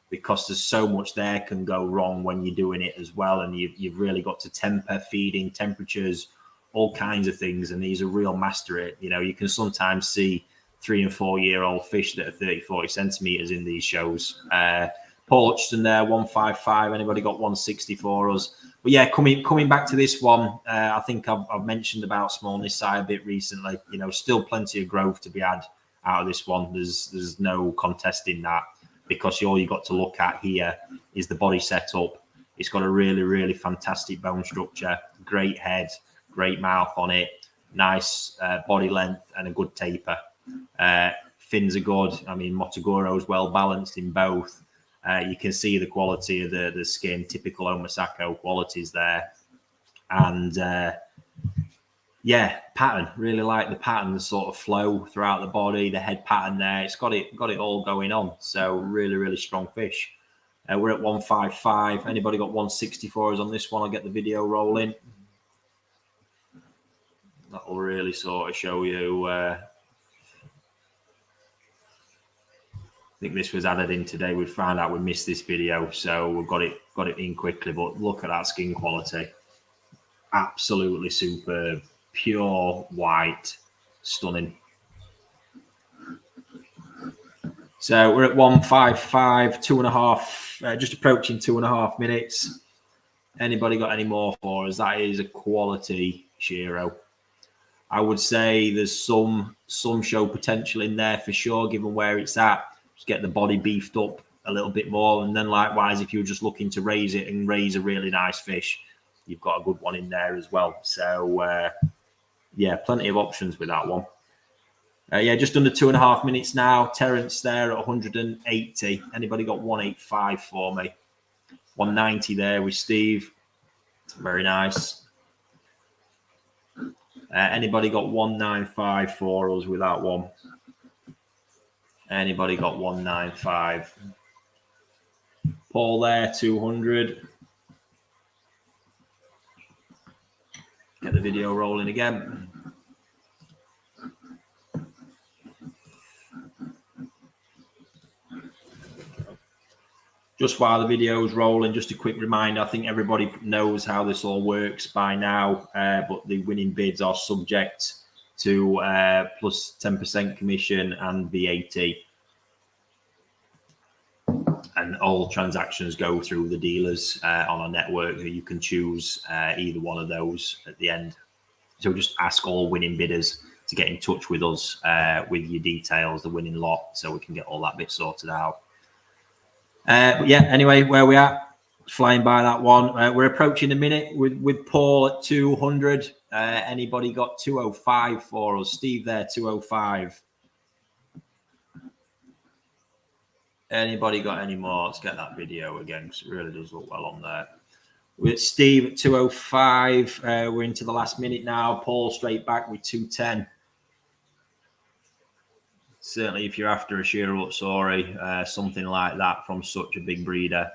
because there's so much there can go wrong when you're doing it as well. And you've really got to temper feeding temperatures, all kinds of things. And he's a real master at it. You know, you can sometimes see 3 and 4 year old fish that are 30, 40 centimeters in these shows. Paul Hutchinson there, 155. Anybody got 160 for us? But yeah, coming back to this one, I think I've mentioned about smallness side a bit recently. You know, still plenty of growth to be had out of this one. There's no contesting that, because all you got to look at here is the body setup. It's got a really, really fantastic bone structure, great head, great mouth on it, nice body length, and a good taper. Fins are good. I mean, Motogoro's well balanced in both. You can see the quality of the skin, typical Omasako qualities there. And yeah, pattern. Really like the pattern, the sort of flow throughout the body, the head pattern there. It's got it all going on. So really, really strong fish. We're at 155. Anybody got 160 for us on this one? I'll get the video rolling. That'll really sort of show you. I think this was added in today. We found out we missed this video, so we've got it in quickly. But look at that skin quality. Absolutely superb. Pure white, stunning. So we're at 155, 2.5, just approaching 2.5 minutes. Anybody got any more for us? That is a quality Shiro. I would say there's some show potential in there for sure, given where it's at. Just get the body beefed up a little bit more, and then likewise, if you're just looking to raise it and raise a really nice fish, you've got a good one in there as well. So yeah, plenty of options with that one. Yeah, just under 2.5 minutes now. Terence there at 180. Anybody got 185 for me? 190 there with Steve. Very nice. Anybody got 195 for us with that one? Anybody got 195? Paul there, 200. Get the video rolling again. Just while the video is rolling, just a quick reminder, I think everybody knows how this all works by now, but the winning bids are subject to plus 10% commission and VAT. And all transactions go through the dealers on our network. You can choose either one of those at the end. So just ask all winning bidders to get in touch with us with your details, the winning lot, so we can get all that bit sorted out. But yeah, anyway, where we at? Flying by that one. We're approaching a minute with Paul at 200. Anybody got 205 for us? Steve there, 205. Anybody got any more? Let's get that video again, because it really does look well on there. With Steve at 205. We're into the last minute now. Paul straight back with 210. Certainly, if you're after a Shiro Utsuri, something like that from such a big breeder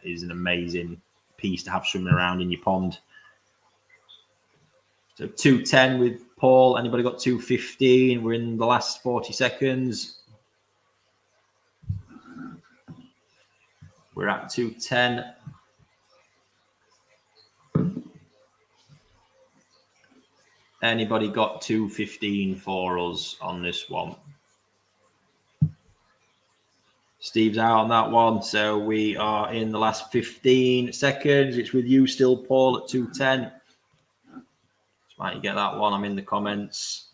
is an amazing piece to have swimming around in your pond. So 210 with Paul. Anybody got 215? We're in the last 40 seconds. We're at 210. Anybody got 215 for us on this one? Steve's out on that one, so we are in the last 15 seconds. It's with you still, Paul, at 210. Just might you get that one. I'm in the comments.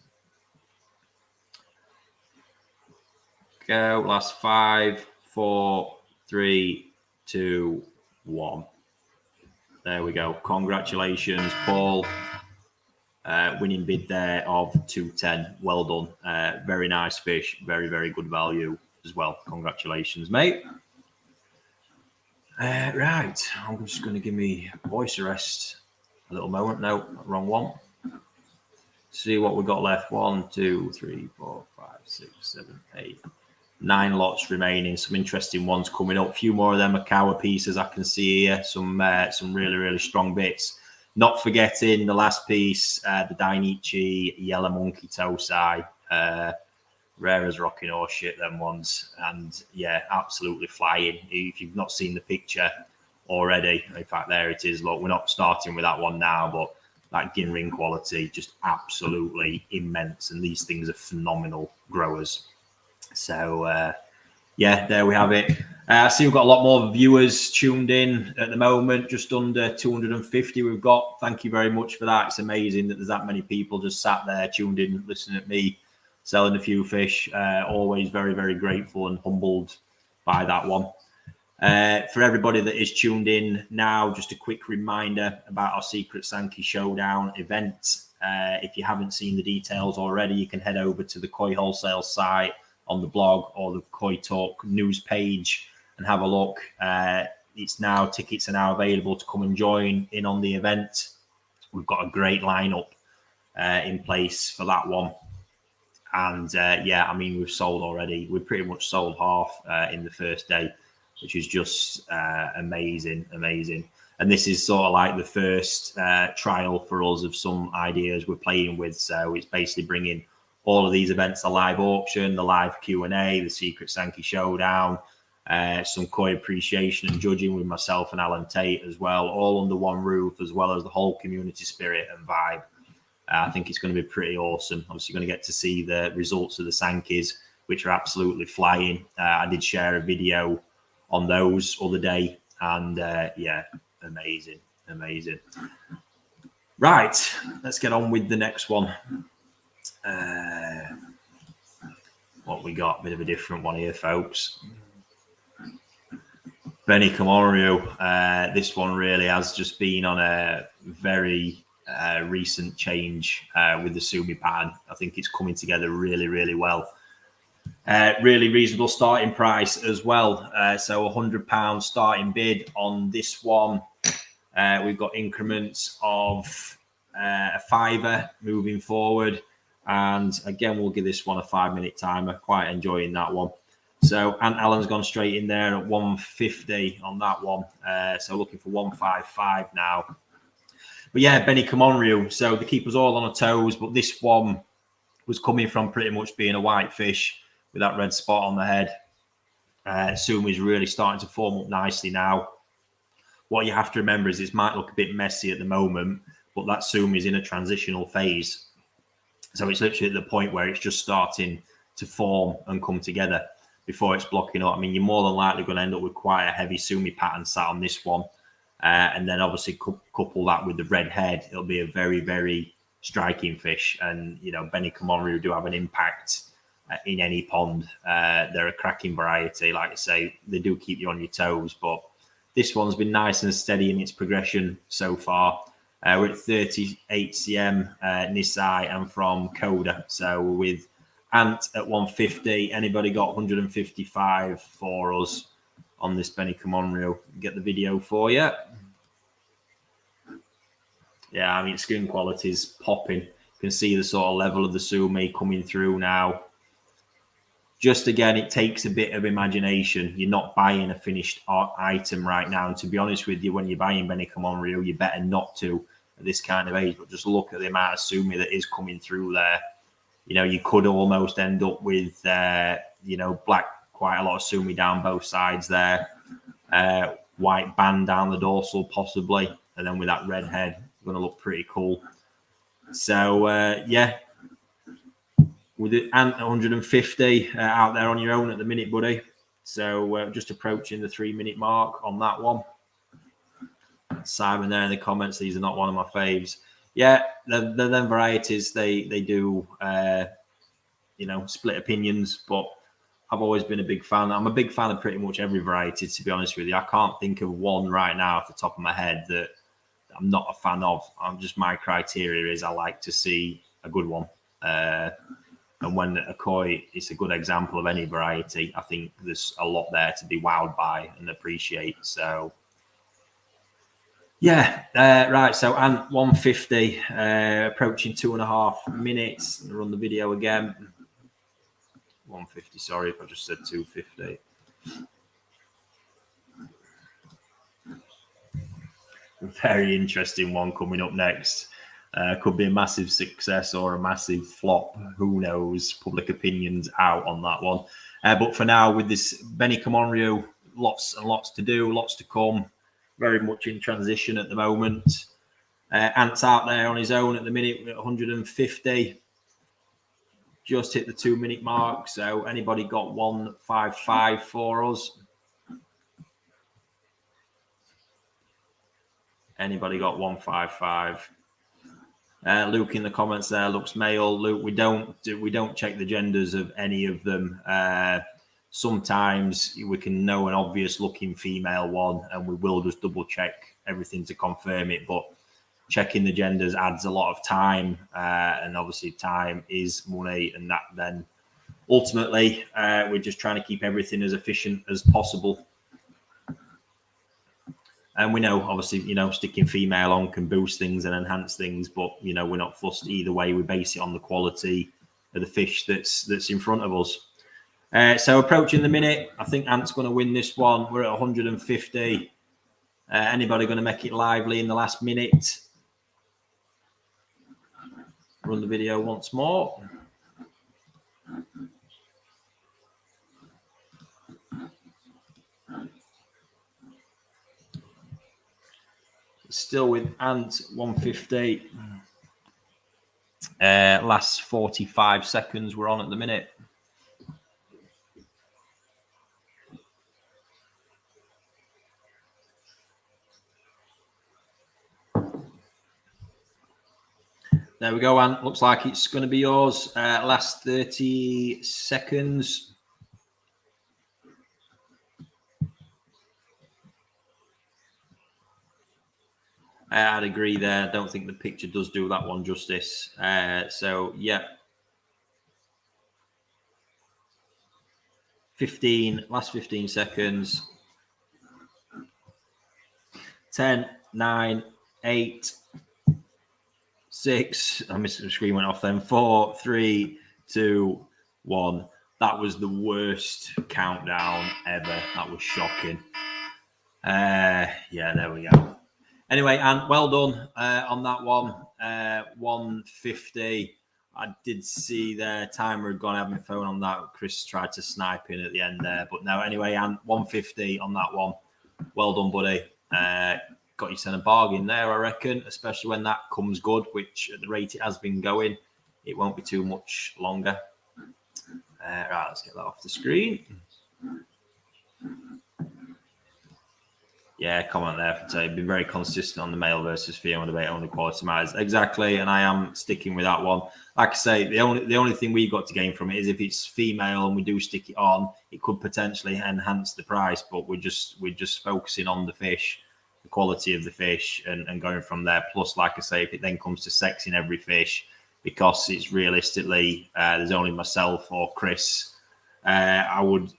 Go. Last 5, 4, 3, 2, 1. There we go. Congratulations, Paul. Winning bid there of 210. Well done. Very nice fish. Very, very good value. as well. Congratulations, mate. Right, I'm just going to give me voice arrest a little moment. No, wrong one. See what we've got left. 1, 2, 3, 4, 5, 6, 7, 8, 9 lots remaining. Some interesting ones coming up. A few more of them are cower pieces I can see here. Some really, really strong bits. Not forgetting the last piece, the Dainichi Yellow Monkey Tosai. Rare as rocking horse shit, them ones. And yeah, absolutely flying. If you've not seen the picture already, in fact, there it is. Look, we're not starting with that one now, but that Ginring quality, just absolutely immense. And these things are phenomenal growers. So, yeah, there we have it. I see we've got a lot more viewers tuned in at the moment, just under 250 we've got. Thank you very much for that. It's amazing that there's that many people just sat there tuned in, listening at me selling a few fish. Always very, very grateful and humbled by that one. For everybody that is tuned in now, just a quick reminder about our Secret Sankey Showdown event. If you haven't seen the details already, you can head over to the Koi Wholesale site on the blog or the Koi Talk news page and have a look. Tickets are now available to come and join in on the event. We've got a great lineup in place for that one. And yeah, I mean, we've sold already. We've pretty much sold half in the first day, which is just amazing. And this is sort of like the first trial for us of some ideas we're playing with. So it's basically bringing all of these events, the live auction, the live Q&A, the Secret Sankey Showdown, some koi appreciation and judging with myself and Alan Tate as well, all under one roof, as well as the whole community spirit and vibe. I think it's going to be pretty awesome. Obviously, you're going to get to see the results of the Sankeys, which are absolutely flying. I did share a video on those other day, and yeah, amazing. Right, let's get on with the next one. What we got? A bit of a different one here, folks. Benny Comorio. This one really has just been on a very recent change with the Sumi pattern. I think it's coming together really well. Really reasonable starting price as well. So £100 starting bid on this one. We've got increments of a £5 moving forward. And again, we'll give this one a 5-minute timer. Quite enjoying that one. So Ant Allen's gone straight in there at 150 on that one. So looking for 155 now. But yeah, Benny Comonryu. So the keeper's all on her toes, but this one was coming from pretty much being a white fish with that red spot on the head. Sumi's really starting to form up nicely now. What you have to remember is this might look a bit messy at the moment, but that Sumi's in a transitional phase. So it's literally at the point where it's just starting to form and come together before it's blocking up. I mean, you're more than likely going to end up with quite a heavy Sumi pattern sat on this one. And then obviously couple that with the red head, it'll be a very striking fish. And, you know, Benny Comonryu do have an impact in any pond. They're a cracking variety. Like I say, they do keep you on your toes, but this one's been nice and steady in its progression so far. We're at 38 cm Nisai and from Coda. So with Ant at 150, anybody got 155 for us on this Benny Comonryu? Get the video for you. Yeah, I mean, skin quality is popping. You can see the sort of level of the Sumi coming through now. Just again, it takes a bit of imagination. You're not buying a finished item right now. And to be honest with you, when you're buying Benny Comonryu, you better not to at this kind of age. But just look at the amount of Sumi that is coming through there. You know, you could almost end up with, you know, black, quite a lot of Sumi down both sides there. White band down the dorsal possibly. And then with that red head, going to look pretty cool. So, yeah. With it, Ant 150 out there on your own at the minute, buddy. So just approaching the 3-minute mark on that one. Simon there in the comments, these are not one of my faves. Yeah, they're them varieties. They do, you know, split opinions, but I've always been a big fan. I'm a big fan of pretty much every variety, to be honest with you. I can't think of one right now off the top of my head that I'm not a fan of. My criteria is I like to see a good one. And when a koi, it's a good example of any variety. I think there's a lot there to be wowed by and appreciate. So, yeah, right. So, and 150, approaching 2.5 minutes. Run the video again. 150, sorry if I just said 250. Very interesting one coming up next. Could be a massive success or a massive flop. Who knows? Public opinion's out on that one. But for now, with this Benny Camonrio, lots and lots to do, lots to come. Very much in transition at the moment. Ant's out there on his own at the minute at 150. Just hit the 2-minute mark. So anybody got 155 for us? Anybody got 155? Luke in the comments there looks male. Luke, we don't check the genders of any of them. Sometimes we can know an obvious looking female one, and we will just double check everything to confirm it. But checking the genders adds a lot of time, and obviously time is money, and that then ultimately we're just trying to keep everything as efficient as possible. And we know, obviously, sticking female on can boost things and enhance things, but, we're not fussed either way. We base it on the quality of the fish that's in front of us. So approaching the minute, I think Ant's going to win this one. We're at 150. Anybody going to make it lively in the last minute? Run the video once more. Still with Ant, 150. Last 45 seconds we're on at the minute. There we go, Ant. Looks like it's going to be yours. Last 30 seconds. I'd agree there. I don't think the picture does do that one justice. So, yeah. 15, last 15 seconds. 10, 9, 8, 6. I missed the screen went off then. 4, 3, 2, 1. That was the worst countdown ever. That was shocking. Yeah, there we go. Anyway, Ant, well done on that one. 150. I did see the timer had gone. I had my phone on that. Chris tried to snipe in at the end there. But no, anyway, Ant, 150 on that one. Well done, buddy. Got you sent a bargain there, I reckon, especially when that comes good, which at the rate it has been going, it won't be too much longer. Right, let's get that off the screen. Yeah, comment there for today. Been very consistent on the male versus female debate on the quality matters. Exactly, and I am sticking with that one. Like I say, the only thing we've got to gain from it is if it's female and we do stick it on, it could potentially enhance the price. But we're just focusing on the fish, the quality of the fish, and going from there. Plus, like I say, if it then comes to sexing every fish, because it's realistically there's only myself or Chris. I would,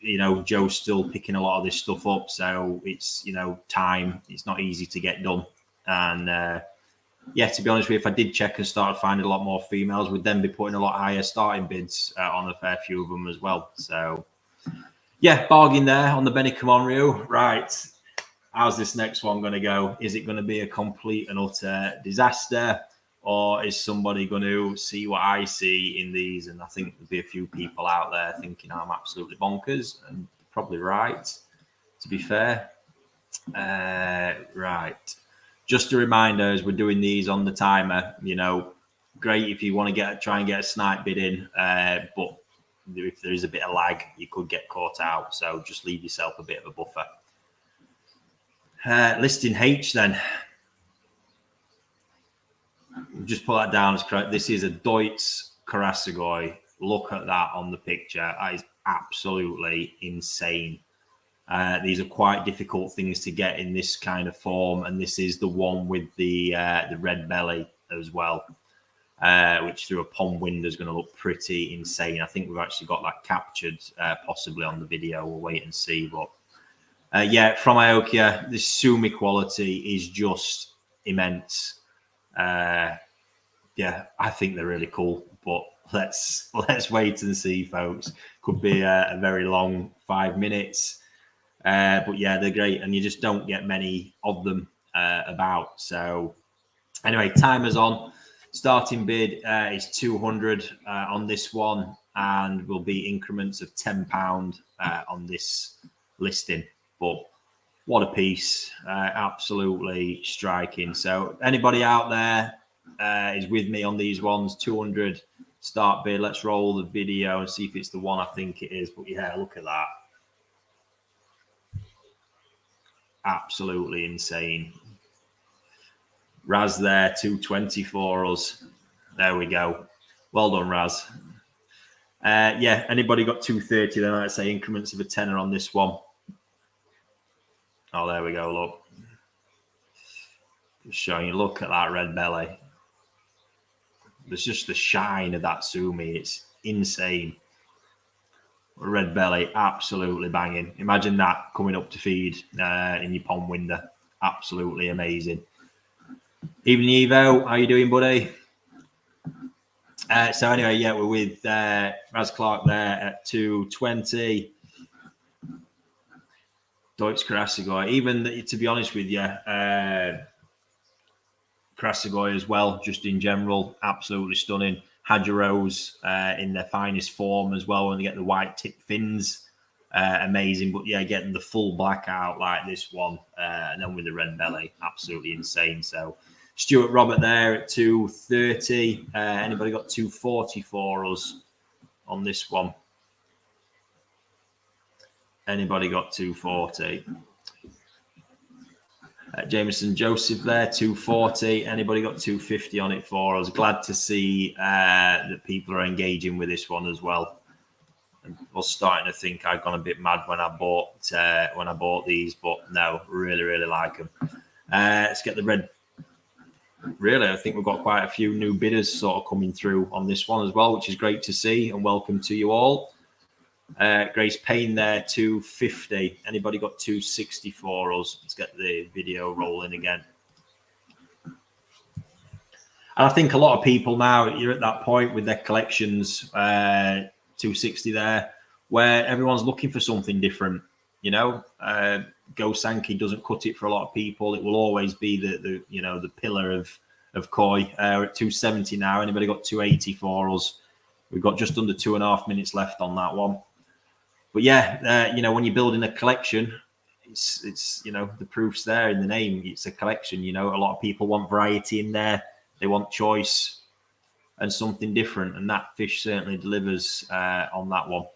Joe's still picking a lot of this stuff up. So it's, time. It's not easy to get done. And yeah, to be honest with you, if I did check and start finding a lot more females, we'd then be putting a lot higher starting bids on a fair few of them as well. So yeah, bargain there on the Benny Camonrio. Right. How's this next one going to go? Is it going to be a complete and utter disaster? Or is somebody going to see what I see in these? And I think there'll be a few people out there thinking I'm absolutely bonkers, and probably right, to be fair. Right. Just a reminder, as we're doing these on the timer, great if you want to try and get a snipe bid in, but if there is a bit of lag, you could get caught out. So just leave yourself a bit of a buffer. Listing H then. Just put that down as correct. This is a Deutz Karasagoi. Look at that on the picture. That is absolutely insane. These are quite difficult things to get in this kind of form, and this is the one with the red belly as well. which through a pond window is going to look pretty insane. I think we've actually got that captured possibly on the video. We'll wait and see. But yeah, from Iocchia, the Sumi quality is just immense. Yeah, I think they're really cool, but let's wait and see, folks. Could be a very long 5 minutes, but yeah, they're great, and you just don't get many of them about. So anyway, timer's on. Starting bid is 200 on this one, and will be increments of £10 on this listing. But what a piece, absolutely striking. So anybody out there is with me on these ones, 200 start bid. Let's roll the video and see if it's the one I think it is. But yeah, look at that. Absolutely insane. Raz there, 220 for us. There we go. Well done, Raz. Yeah, anybody got 230 then? I'd say increments of a tenner on this one. Oh, there we go, look. Just showing you, look at that red belly. There's just the shine of that Sumi. It's insane. Red belly, absolutely banging. Imagine that coming up to feed in your pond window. Absolutely amazing. Evening, Evo. How you doing, buddy? So anyway, yeah, we're with Raz Clark there at 220. Deutsch Karasagoi. Even, to be honest with you, Karasagoi as well, just in general, absolutely stunning. Hageros in their finest form as well when they get the white tip fins. Amazing. But yeah, getting the full blackout like this one, and then with the red belly, absolutely insane. So Stuart Robert there at 230. Anybody got 240 for us on this one? Anybody got 240? Jameson Joseph there, 240. Anybody got 250 on it for us? Glad to see that people are engaging with this one as well. I was starting to think I'd gone a bit mad when I bought these, but no, really like them. Let's get the red. Really, I think we've got quite a few new bidders sort of coming through on this one as well, which is great to see, and welcome to you all. Grace Payne there, 250. Anybody got 260 for us? Let's get the video rolling again. And I think a lot of people now, you're at that point with their collections, 260 there, where everyone's looking for something different. You know, Go Sankey doesn't cut it for a lot of people. It will always be the pillar of koi. We're at 270 now. Anybody got 280 for us? We've got just under 2.5 minutes left on that one. But yeah, when you're building a collection, it's the proof's there in the name. It's a collection. A lot of people want variety in there. They want choice and something different, and that fish certainly delivers on that one.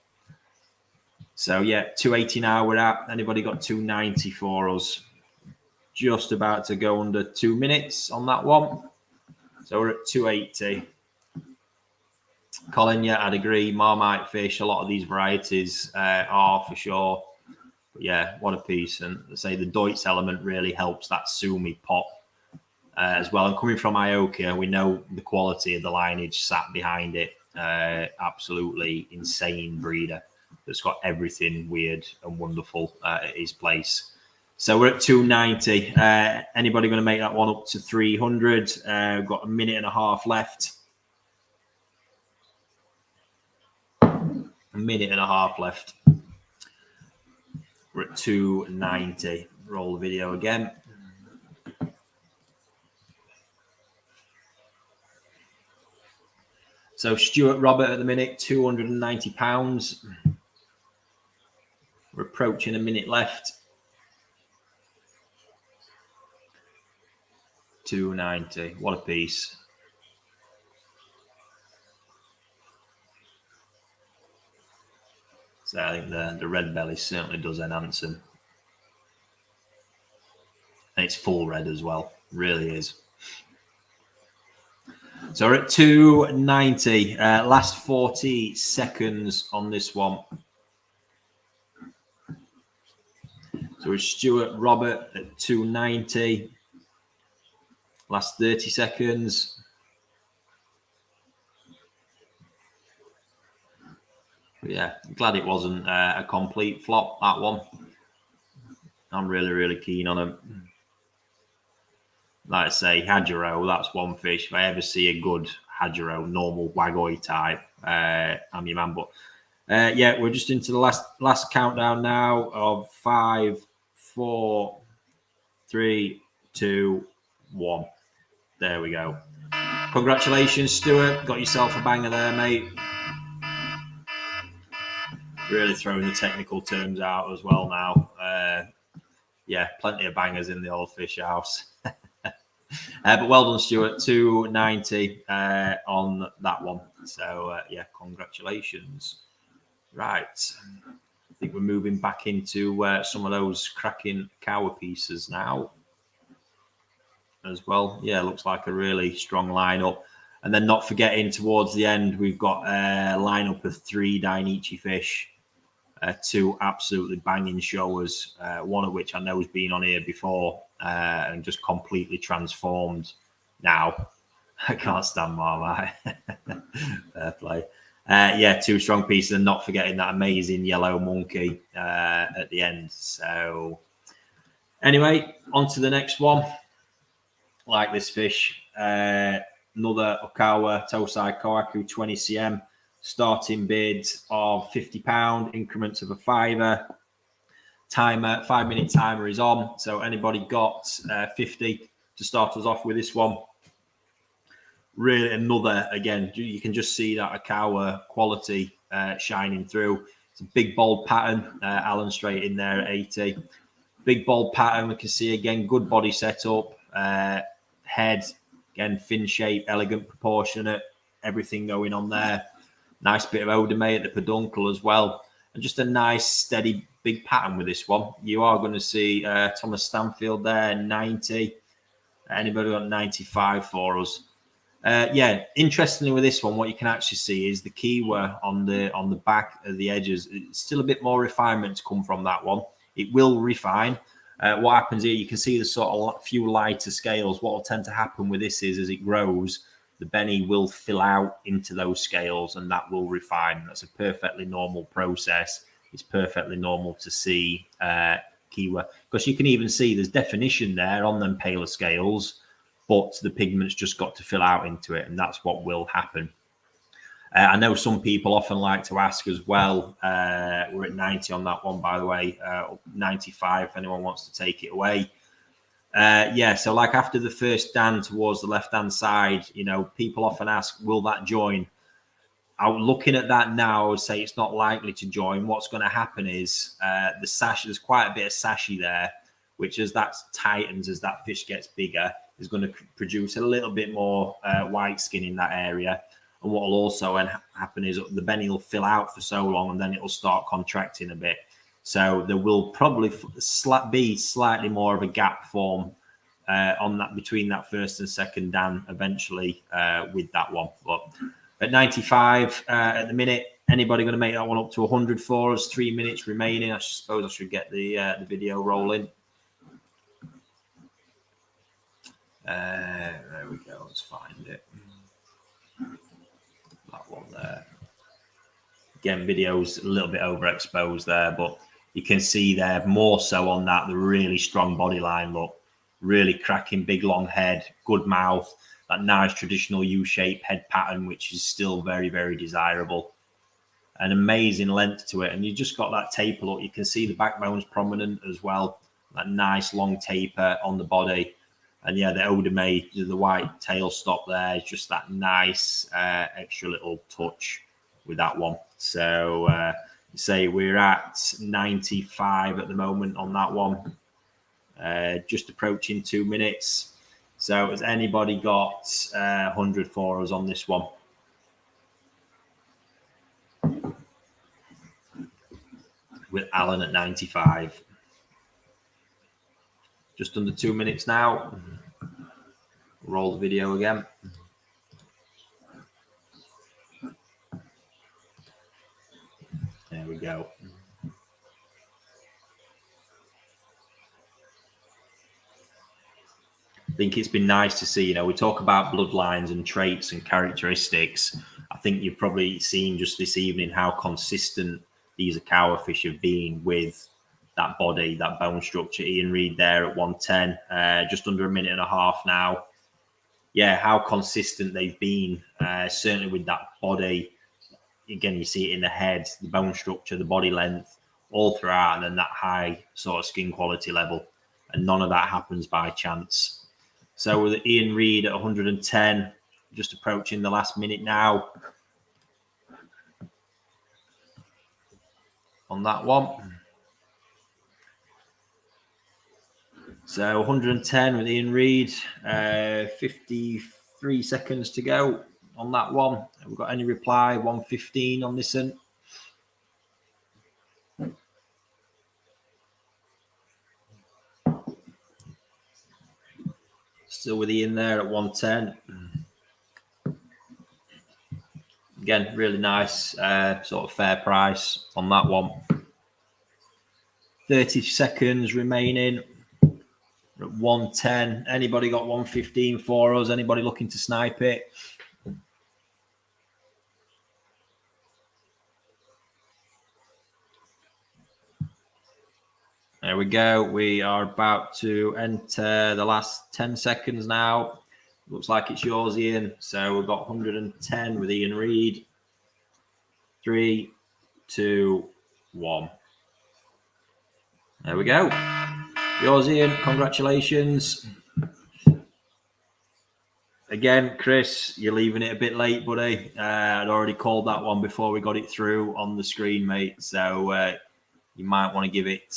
So yeah, 280 now we're at. Anybody got 290 for us? Just about to go under 2 minutes on that one. So we're at 280. Colin, yeah, I'd agree. Marmite fish, a lot of these varieties are for sure. But yeah, what a piece. And say the Deutsch element really helps that Sumi pop as well. And coming from Iocchia, we know the quality of the lineage sat behind it. Absolutely insane breeder that's got everything weird and wonderful at his place. So we're at 290. Anybody going to make that one up to 300? We've got a minute and a half left. A minute and a half left. We're at 290. Roll the video again. So Stuart Robert at the minute, £290. We're approaching a minute left. 290. What a piece. So I think the red belly certainly does enhance him. And it's full red as well. Really is. So we're at 290. Last 40 seconds on this one. So it's Stuart Robert at 290. Last 30 seconds. Yeah, glad it wasn't a complete flop, that one. I'm really, really keen on him. Like I say, Hajiro, that's one fish. If I ever see a good Hajiro, normal Wagoi type, I'm your man. But yeah, we're just into the last countdown now of 5, 4, 3, 2, 1. There we go. Congratulations, Stuart. Got yourself a banger there, mate. Really throwing the technical terms out as well now. Yeah, plenty of bangers in the old fish house. But well done, Stuart. 290 on that one. So yeah, congratulations. Right. I think we're moving back into some of those cracking cower pieces now as well. Yeah, looks like a really strong lineup. And then not forgetting towards the end, we've got a lineup of 3 Dainichi fish. 2 absolutely banging showers, one of which I know has been on here before and just completely transformed now. I can't stand Marmite. Fair play. Yeah, 2 strong pieces, and not forgetting that amazing yellow monkey at the end. So anyway, on to the next one. Like this fish, another Okawa Tosai Kohaku 20 cm. Starting bid of £50, increments of a £5. Timer, 5-minute timer is on. So anybody got 50 to start us off with this one? Really, another, again, you can just see that Okawa quality shining through. It's a big bold pattern. Alan straight in there at 80. Big bold pattern. We can see again, good body setup. Head, again, fin shape, elegant, proportionate. Everything going on there. Nice bit of odame at the peduncle as well. And just a nice, steady, big pattern with this one. You are going to see Thomas Stanfield there, 90. Anybody got 95 for us? Yeah, interestingly with this one, what you can actually see is the keyword on the back of the edges. It's still a bit more refinement to come from that one. It will refine. What happens here, you can see the sort of few lighter scales. What will tend to happen with this is as it grows, the Benny will fill out into those scales and that will refine. That's a perfectly normal process. It's perfectly normal to see keyword, because you can even see there's definition there on them paler scales, but the pigment's just got to fill out into it, and that's what will happen. I know some people often like to ask as well. We're at 90 on that one, by the way. 95 if anyone wants to take it away. Yeah, so like after the first dan towards the left-hand side, you know, people often ask, will that join? I'm looking at that now, I would say it's not likely to join. What's going to happen is the sash, there's quite a bit of sashy there, which as that tightens, as that fish gets bigger, is going to produce a little bit more white skin in that area. And what will also happen is the Benny will fill out for so long and then it will start contracting a bit. So there will probably be slightly more of a gap form on that between that first and second dan eventually with that one. But at 95 at the minute, anybody going to make that one up to 100 for us? 3 minutes remaining. I suppose I should get the video rolling. There we go. Let's find it. That one there. Again, video's a little bit overexposed there, but you can see there more so on that the really strong body line look, really cracking big long head, good mouth, that nice traditional U-shaped head pattern, which is still very, very desirable. An amazing length to it, and you just got that taper look. You can see the backbone's prominent as well, that nice long taper on the body. And yeah, the odame, the white tail stop there is just that nice extra little touch with that one. So say we're at 95 at the moment on that one, just approaching 2 minutes. So has anybody got 100 for us on this one? With Alan at 95. Just under 2 minutes now. Roll the video again. There we go. think it's been nice to see, you know, we talk about bloodlines and traits and characteristics. I think you've probably seen just this evening how consistent these Akawa fish have been with that body, that bone structure. Ian Reid there at 110, just under a minute and a half now. Yeah, how consistent they've been, certainly with that body. Again, you see it in the head, the bone structure, the body length, all throughout, and then that high sort of skin quality level. And none of that happens by chance. So with Ian Reid at 110, just approaching the last minute now on that one. So 110 with Ian Reid, 53 seconds to go on that one. Have we got any reply? 115 on this one. Still with Ian there at 110. Again, really nice, sort of fair price on that one. 30 seconds remaining. We're at 110. Anybody got 115 for us? Anybody looking to snipe it? There we go. We are about to enter the last 10 seconds now. Looks like it's yours, Ian. So we've got 110 with Ian Reid. 3, 2, 1. There we go. Yours, Ian. Congratulations. Again, Chris, you're leaving it a bit late, buddy. I'd already called that one before we got it through on the screen, mate. So you might want to give it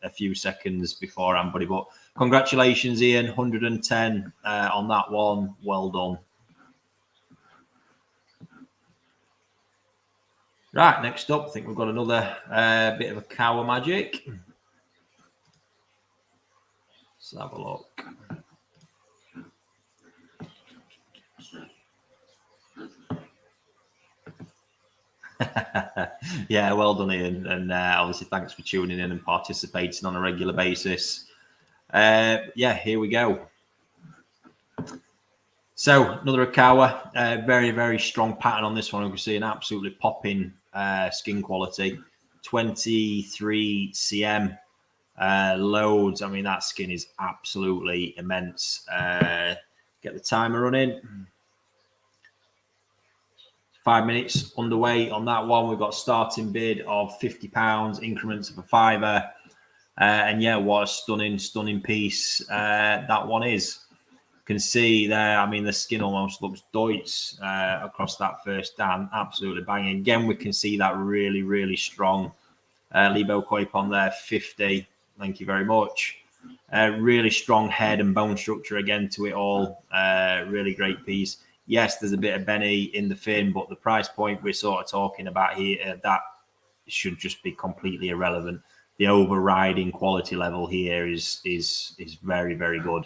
a few seconds beforehand, buddy. But congratulations, Ian. 110 on that one. Well done. Right, next up, I think we've got another bit of a Akawa magic. Let's have a look. Yeah, well done, Ian. And obviously, thanks for tuning in and participating on a regular basis. Yeah, here we go. So, another Akawa. Very, very strong pattern on this one. We can see an absolutely popping skin quality. 23 cm. Loads. I mean, that skin is absolutely immense. Get the timer running. 5 minutes underway on that one. We've got a starting bid of £50, increments of a £5. And yeah, what a stunning piece that one is. You can see there, I mean, the skin almost looks Deutz across that first dan. Absolutely banging. Again, we can see that really, really strong Libo Koipon there, 50. Thank you very much. Really strong head and bone structure again to it all. Really great piece. Yes, there's a bit of Benny in the fin, but the price point we're sort of talking about here, that should just be completely irrelevant. The overriding quality level here is very, very good.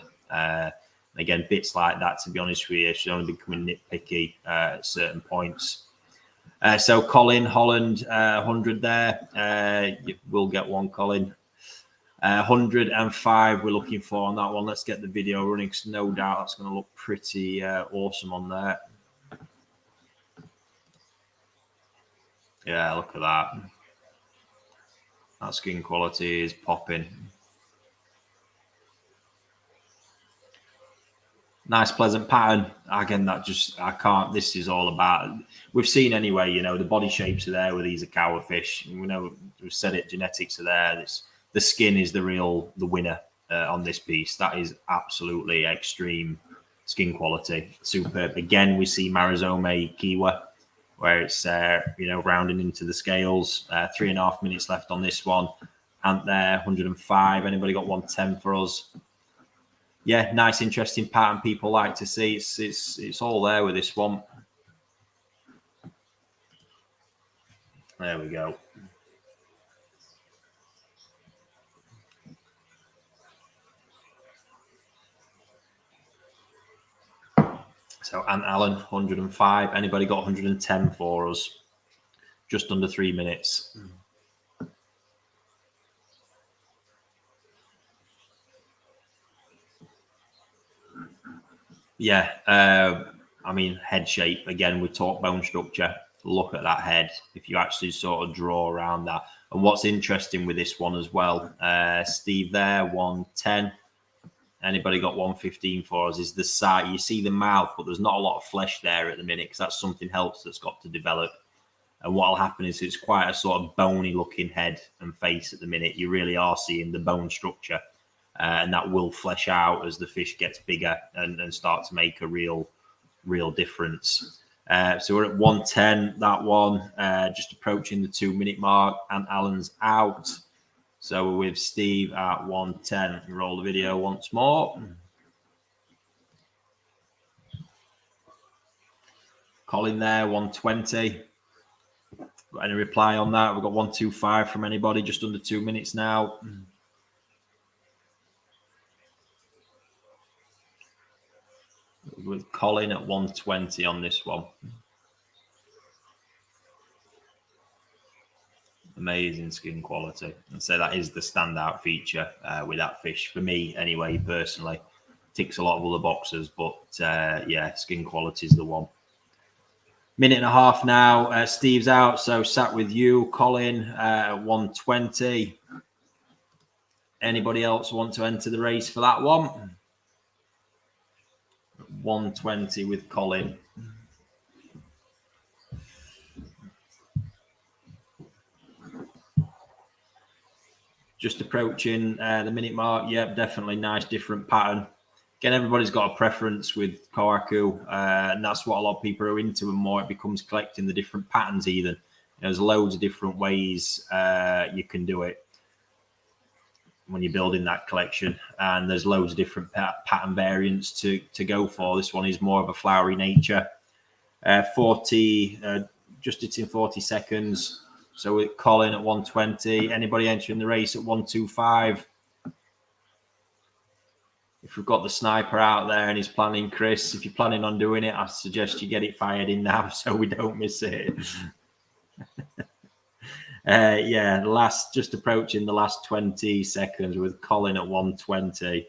Again, bits like that, to be honest with you, should only be becoming nitpicky at certain points. So Colin Holland, 100 there. You will get one, Colin. 105 we're looking for on that one. Let's get the video running, because no doubt that's going to look pretty awesome on there. Yeah, look at that. That skin quality is popping. Nice, pleasant pattern. Again, that just, I can't, this is all about, we've seen anyway, you know, the body shapes are there with these Akawa fish. We know, we've said it, genetics are there. The skin is the winner on this piece. That is absolutely extreme skin quality. Superb. Again, we see Marizome Kiwa, where it's, you know, rounding into the scales. 3.5 minutes left on this one. Ant there, 105. Anybody got 110 for us? Yeah, nice, interesting pattern people like to see. It's all there with this one. There we go. So Ant Allen, 105. Anybody got 110 for us? Just under 3 minutes. Yeah, I mean, head shape, again, we talk bone structure. Look at that head if you actually sort of draw around that. And what's interesting with this one as well, Steve there, 110. Anybody got 115 for us? Is the side. You see the mouth, but there's not a lot of flesh there at the minute because that's something else that's got to develop. And what will happen is it's quite a sort of bony looking head and face at the minute. You really are seeing the bone structure. And that will flesh out as the fish gets bigger and start to make a real difference. So we're at 110, that one, just approaching the 2-minute mark, and Alan's out. So we're with Steve at 110. Roll the video once more. Colin there, 120. Got any reply on that? We've got 125 from anybody, just under 2 minutes now. With Colin at 120 on this one. Amazing skin quality. And so that is the standout feature with that fish for me anyway, personally. Ticks a lot of other boxes, but yeah, skin quality is the one. Minute and a half now. Steve's out, so sat with you, Colin, at 120. Anybody else want to enter the race for that one? 120 with Colin. Just approaching the minute mark. Yep, definitely nice different pattern. Again, everybody's got a preference with Kohaku, and that's what a lot of people are into, and more it becomes collecting the different patterns even. There's loads of different ways you can do it when you're building that collection, and there's loads of different pattern variants to go for. This one is more of a flowery nature. 40, just hitting 40 seconds. So with Colin at 120, anybody entering the race at 125? If we've got the sniper out there and he's planning, Chris, if you're planning on doing it, I suggest you get it fired in now so we don't miss it. Yeah, just approaching the last 20 seconds with Colin at 120.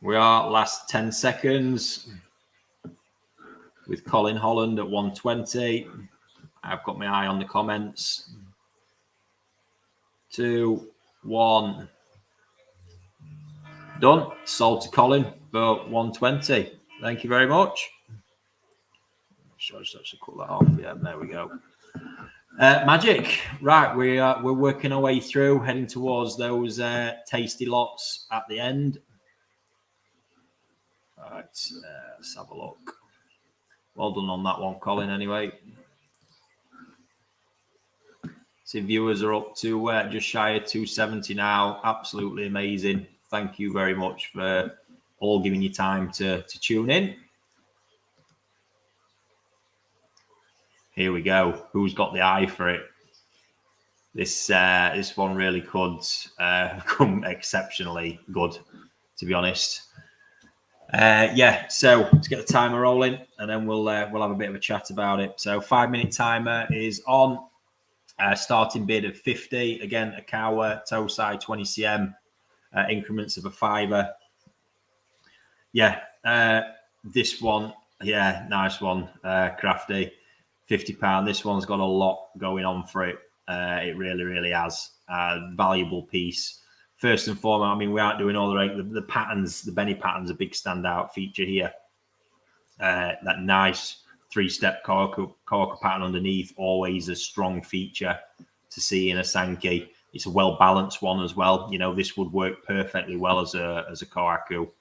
We are last 10 seconds with Colin Holland at 120. I've got my eye on the comments. 2, 1. Done. Sold to Colin for 120. Thank you very much. Should I just actually cut that off? Yeah, there we go. Magic. Right, we're working our way through, heading towards those tasty lots at the end. All right, let's have a look. Well done on that one, Colin, anyway. See, viewers are up to just shy of 270 now. Absolutely amazing. Thank you very much for all giving you time to tune in. Here we go. Who's got the eye for it? This one really could come exceptionally good, to be honest. Yeah, so let's get the timer rolling, and then we'll have a bit of a chat about it. So 5-minute timer is on. Starting bid of 50. Again, a Kawa toe side 20 cm, increments of a $5. Yeah, this one, yeah, nice one, Crafty. £50. This one's got a lot going on for it. It really has. Valuable piece. First and foremost, I mean, we aren't doing all the patterns. The Benny pattern's a big standout feature here. That nice 3-step Kohaku pattern underneath, always a strong feature to see in a Sankey. It's a well-balanced one as well. You know, this would work perfectly well as a Kohaku.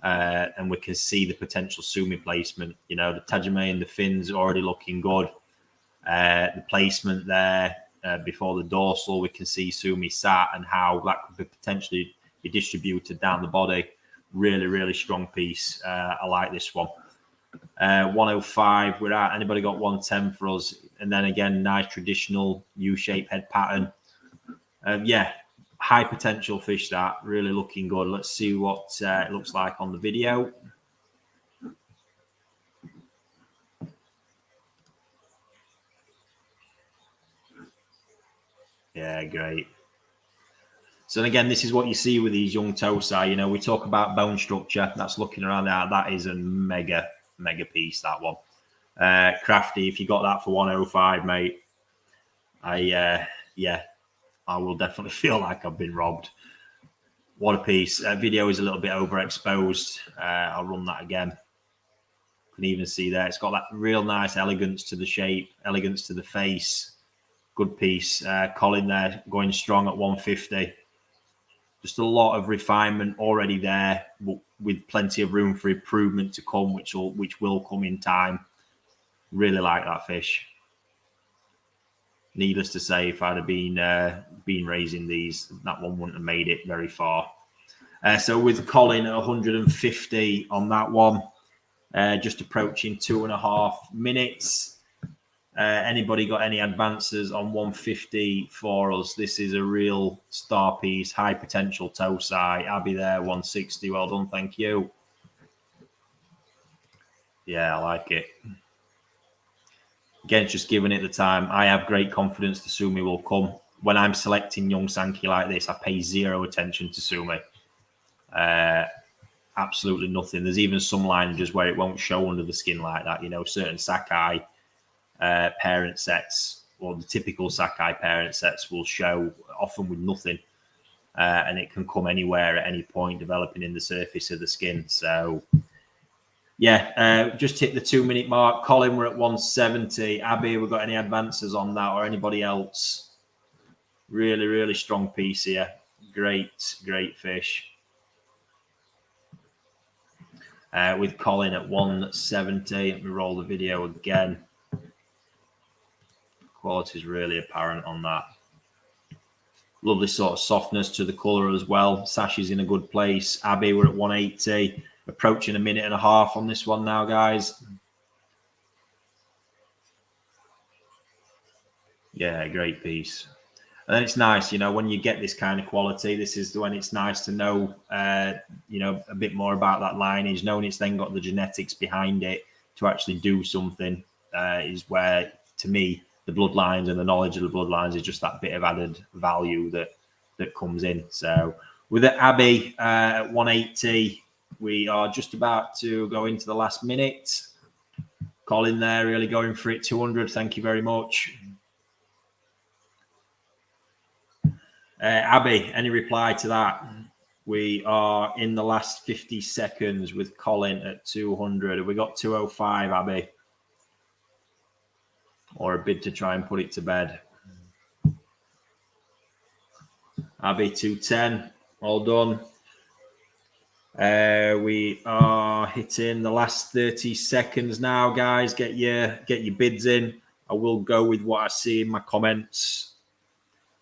And we can see the potential Sumi placement. You know, the Tajime and the fins already looking good. The placement there before the dorsal, we can see Sumi sat and how that could potentially be distributed down the body. Really strong piece. I like this one. 105, we're at. Anybody got 110 for us? And then again, nice traditional U-shaped head pattern. Yeah, high potential fish, that really looking good. Let's see what it looks like on the video. Yeah, great. So again, this is what you see with these young tosi. You know, we talk about bone structure. That's looking around there. That is a mega piece, that one. Crafty, if you got that for 105, mate, I will definitely feel like I've been robbed. What a piece. Video is a little bit overexposed. I'll run that again. You can even see there, it's got that real nice elegance to the shape, elegance to the face. Good piece. Colin there going strong at 150. Just a lot of refinement already there, but with plenty of room for improvement to come, which will come in time. Really like that fish. Needless to say, if I'd have been raising these, that one wouldn't have made it very far. So with Colin at 150 on that one, just approaching 2.5 minutes. Anybody got any advances on 150 for us? This is a real star piece, high potential tosi. Abby there, 160. Well done, thank you. Yeah, I like it. Again, just giving it the time. I have great confidence the Sumi will come. When I'm selecting young Sankey like this, I pay zero attention to Sumi. Absolutely nothing. There's even some lineages where it won't show under the skin like that. You know, certain Sakai parent sets, or the typical Sakai parent sets, will show often with nothing, and it can come anywhere at any point, developing in the surface of the skin. So yeah, just hit the 2-minute mark. Colin, we're at 170. Abby, we've got any advances on that, or anybody else? Really strong piece here. Great fish. With Colin at 170. Let me roll the video again. Quality is really apparent on that. Lovely sort of softness to the colour as well. Sash is in a good place. Abby, we're at 180. Approaching 1.5 minutes on this one now, guys. Yeah, great piece. And then it's nice, you know, when you get this kind of quality, this is when it's nice to know, you know, a bit more about that lineage, knowing it's then got the genetics behind it to actually do something is where, to me, the bloodlines and the knowledge of the bloodlines is just that bit of added value that comes in. So with Abby at 180, we are just about to go into the last minute. Colin there really going for it, 200. Thank you very much. Abby, any reply to that? We are in the last 50 seconds with Colin at 200. Have we got 205, Abby? Or a bid to try and put it to bed? Abby, 210. All done. We are hitting the last 30 seconds now, guys. Get your bids in. I will go with what I see in my comments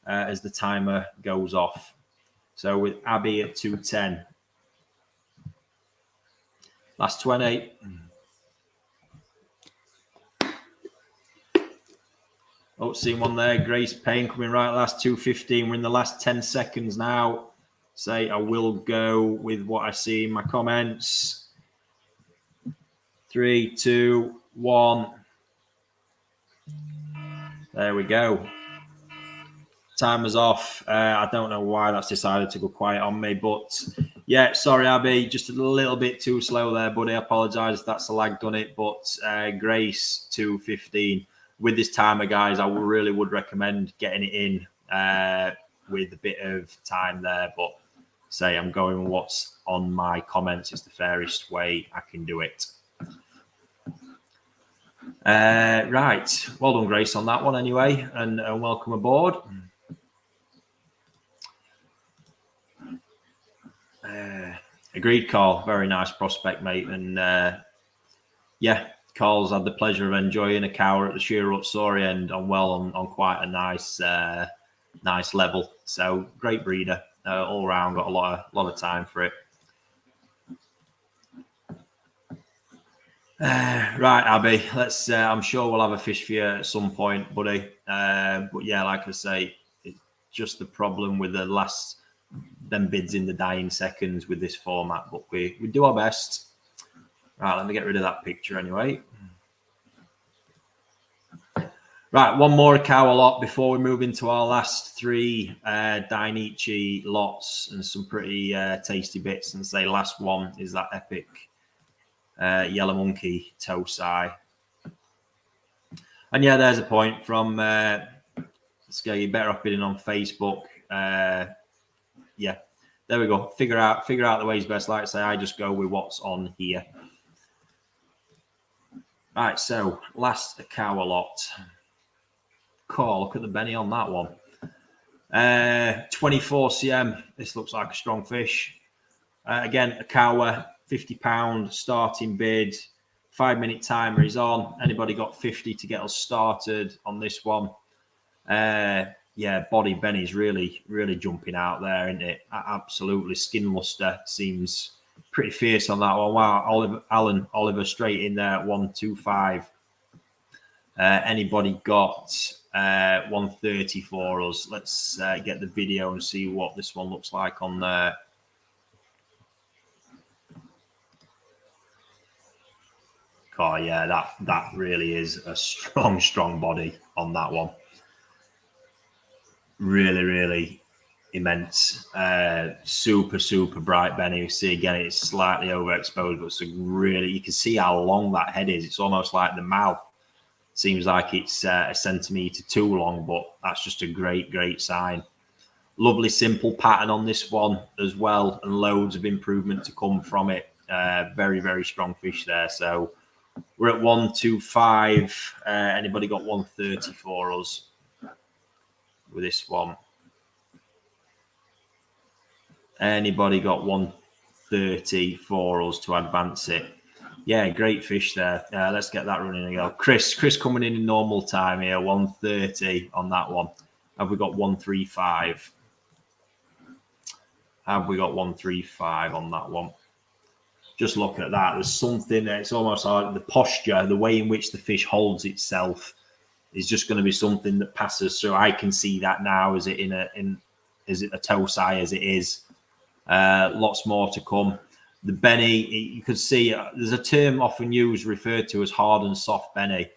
as the timer goes off. So with Abby at 210. Last 20. Oh, seen one there. Grace Payne coming right last 2:15. We're in the last 10 seconds now. Say I will go with what I see in my comments. 3, 2, 1. There we go. Timer's off. I don't know why that's decided to go quiet on me, but yeah, sorry, Abby, just a little bit too slow there, buddy. I apologise if that's the lag done it, but Grace 2:15. With this timer, guys, I really would recommend getting it in with a bit of time there, but say I'm going with what's on my comments. It's the fairest way I can do it. Right. Well done, Grace, on that one anyway, and welcome aboard. Agreed, Carl. Very nice prospect, mate. And yeah, Carl's had the pleasure of enjoying a cower at the Shearut Story and on quite a nice level. So great breeder all round. Got a lot of time for it. Right, Abby. Let's. I'm sure we'll have a fish for you at some point, buddy. But yeah, like I say, it's just the problem with them bids in the dying seconds with this format. But we do our best. Right, let me get rid of that picture anyway. Right, one more cow lot before we move into our last three Dainichi lots and some pretty tasty bits. And say last one is that epic Yellow Monkey Tosai. And yeah, there's a point from you better off bidding on Facebook. Yeah, there we go. Figure out the ways best. Like I say, I just go with what's on here. Right, so last cow lot. Cool, look at the Benny on that one. 24 cm. This looks like a strong fish. Again, a cower, £50 starting bid. 5-minute timer is on. Anybody got 50 to get us started on this one? Yeah, body Benny's really jumping out there, isn't it? Absolutely. Skin luster seems pretty fierce on that one. Wow, Oliver straight in there at 125. Anybody got 130 for us? Let's get the video and see what this one looks like on there. Oh yeah, that really is a strong body on that one. Really immense. Super bright Benny. You see again, it's slightly overexposed, but it's really, you can see how long that head is. It's almost like the mouth. Seems like it's a centimetre too long, but that's just a great sign. Lovely simple pattern on this one as well, and loads of improvement to come from it. Very strong fish there. So we're at 125. Anybody got 130 for us with this one? Anybody got 130 for us to advance it? Yeah, great fish there. Let's get that running again. Chris coming in normal time here, 130 on that one. Have we got 135? Have we got 135 on that one? Just looking at that, there's something, it's almost like the posture, the way in which the fish holds itself is just going to be something that passes through. I can see that now. Is it is it a Tosai as it is? Lots more to come. The Benny, you could see there's a term often used referred to as hard and soft Benny,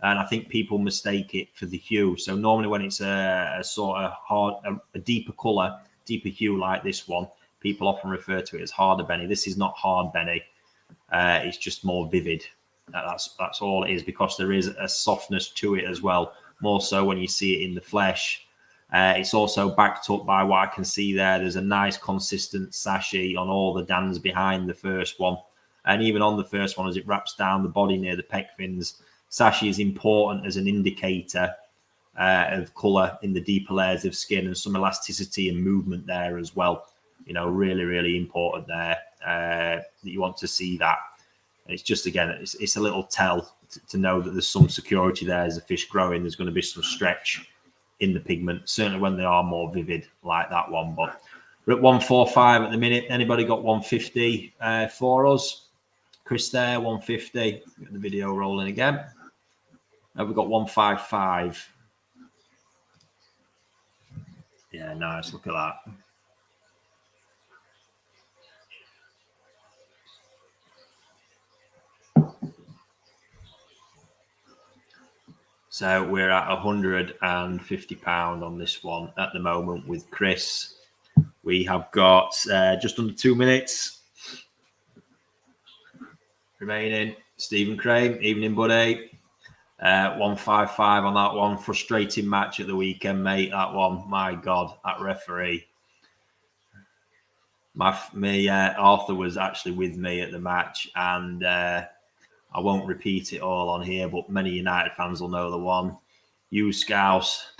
and I think people mistake it for the hue. So normally when it's a sort of hard, a deeper colour, deeper hue like this one, people often refer to it as harder Benny. This is not hard Benny. It's just more vivid. That's all it is, because there is a softness to it as well, more so when you see it in the flesh. It's also backed up by what I can see there. There's a nice consistent sashi on all the dans behind the first one. And even on the first one, as it wraps down the body near the pec fins, sashi is important as an indicator of colour in the deeper layers of skin, and some elasticity and movement there as well. You know, really important there, that you want to see that. And it's just, again, it's a little tell to know that there's some security there as the fish growing. There's going to be some stretch in the pigment, certainly when they are more vivid like that one. But we're at 145 at the minute. Anybody got 150 for us? Chris there, 150. Get the video rolling again. Have we got 155? Yeah, nice. Look at that. So we're at £150 on this one at the moment with Chris. We have got just under 2 minutes remaining. Stephen Crane, evening buddy. 155 on that one. Frustrating match at the weekend, mate. That one, my God, that referee. Arthur was actually with me at the match, and I won't repeat it all on here, but many United fans will know the one. You Scouse, ...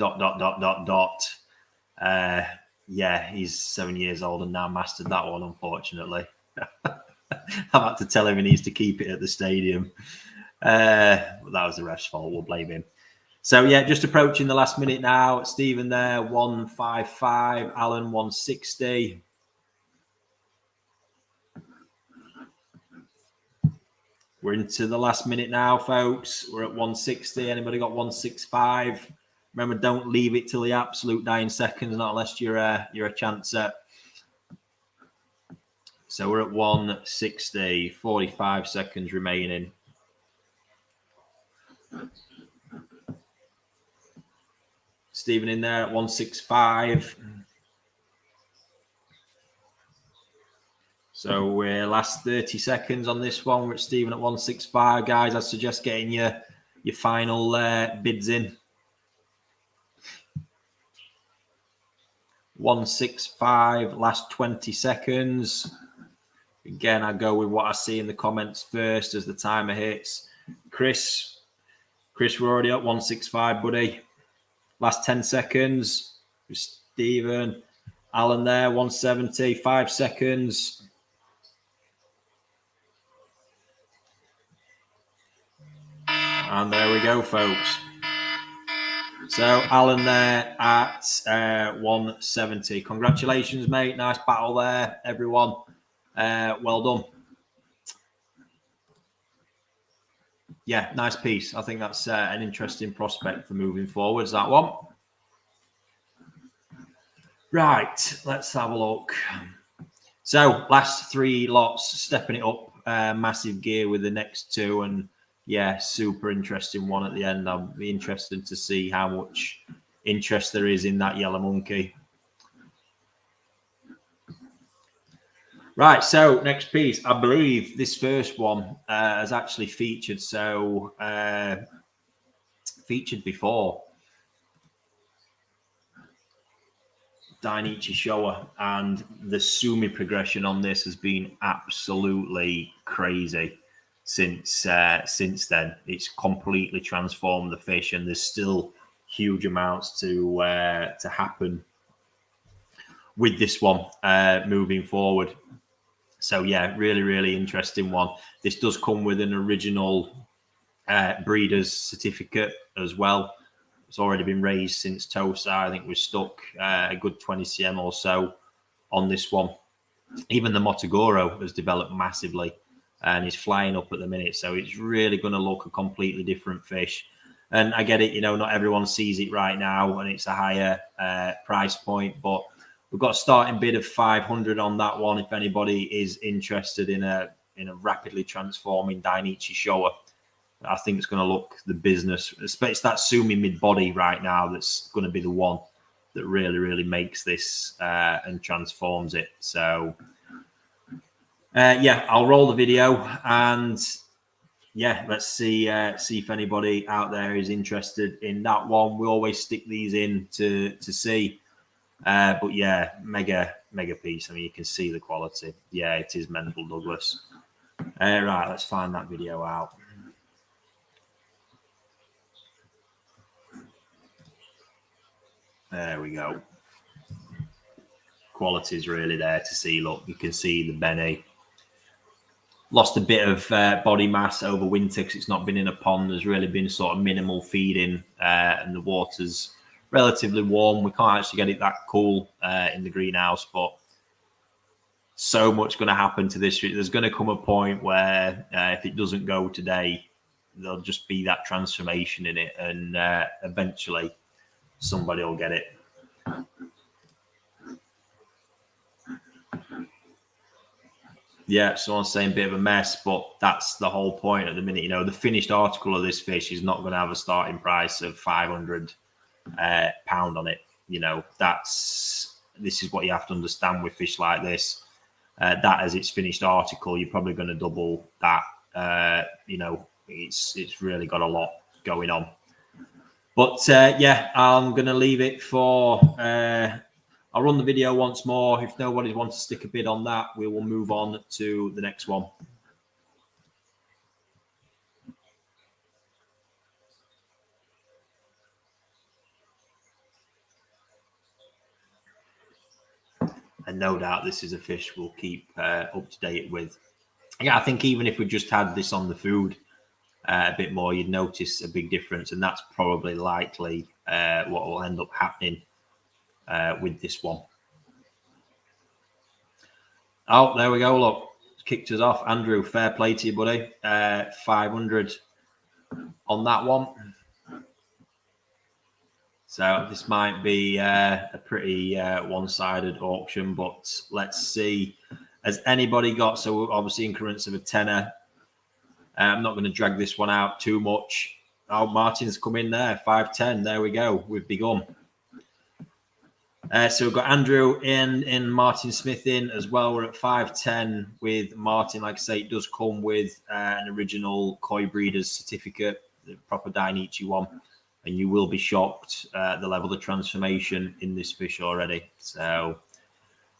Yeah, he's 7 years old and now mastered that one, unfortunately. I've had to tell him he needs to keep it at the stadium. That was the ref's fault. We'll blame him. So, yeah, just approaching the last minute now. Stephen there, 155. Alan, 160. We're into the last minute now, folks. We're at 160. Anybody got 165? Remember, don't leave it till the absolute dying seconds, not unless you're a chancer. So we're at 160, 45 seconds remaining. Stephen in there at 165. So we're last 30 seconds on this one. We're at Stephen at 165. Guys, I suggest getting your final bids in. 165, last 20 seconds. Again, I go with what I see in the comments first as the timer hits. Chris, we're already at 165, buddy. Last 10 seconds. Stephen, Alan there, 170, 5 seconds. And there we go, folks. So Alan there at 170. Congratulations, mate. Nice battle there, everyone. Well done. Yeah, nice piece. I think that's an interesting prospect for moving forwards, that one. Right, let's have a look. So last 3 lots, stepping it up, massive gear with the next 2, and yeah, super interesting one at the end. I'll be interested to see how much interest there is in that yellow monkey. Right, so next piece. I believe this first one has actually featured. So featured before. Dainichi Showa, and the Sumi progression on this has been absolutely crazy. Since then, it's completely transformed the fish, and there's still huge amounts to happen with this one moving forward. So yeah, really interesting one. This does come with an original breeder's certificate as well. It's already been raised since Tosa. I think we're stuck a good 20 cm or so on this one. Even the Motogoro has developed massively and is flying up at the minute. So it's really going to look a completely different fish. And I get it, not everyone sees it right now, and it's a higher price point, but we've got a starting bid of 500 on that one. If anybody is interested in a rapidly transforming Dainichi Showa, I think it's going to look the business. It's that Sumi mid-body right now that's going to be the one that really makes this and transforms it. So yeah, I'll roll the video, and yeah, let's see if anybody out there is interested in that one. We always stick these in to see, but yeah, mega piece. I mean, you can see the quality. Yeah, it is mental, Douglas. Right, let's find that video out. There we go. Quality is really there to see. Look, you can see the Benny. Lost a bit of body mass over winter because it's not been in a pond. There's really been sort of minimal feeding, and the water's relatively warm. We can't actually get it that cool in the greenhouse, but so much going to happen to this. There's going to come a point where if it doesn't go today, there'll just be that transformation in it, and eventually somebody will get it. Yeah, someone's saying bit of a mess, but that's the whole point at the minute. The finished article of this fish is not going to have a starting price of £500 on it. This is what you have to understand with fish like this. That as its finished article, you're probably going to double that. It's really got a lot going on. But yeah, I'm going to leave it for. I'll run the video once more. If nobody wants to stick a bid on that, we will move on to the next one. And no doubt this is a fish we'll keep up to date with. Yeah, I think even if we just had this on the food a bit more, you'd notice a big difference. And that's probably likely what will end up happening with this one. Oh, there we go. Look, kicked us off. Andrew, fair play to you, buddy. 500 on that one. So this might be a pretty one-sided auction, but let's see. Has anybody got, so obviously increments of a tenner. I'm not going to drag this one out too much. Oh, Martin's come in there, 510. There we go. We've begun. So we've got Andrew in Martin Smith in as well. We're at 510 with Martin. Like I say, it does come with an original Koi Breeders certificate, the proper Dainichi one. And you will be shocked at the level of transformation in this fish already. So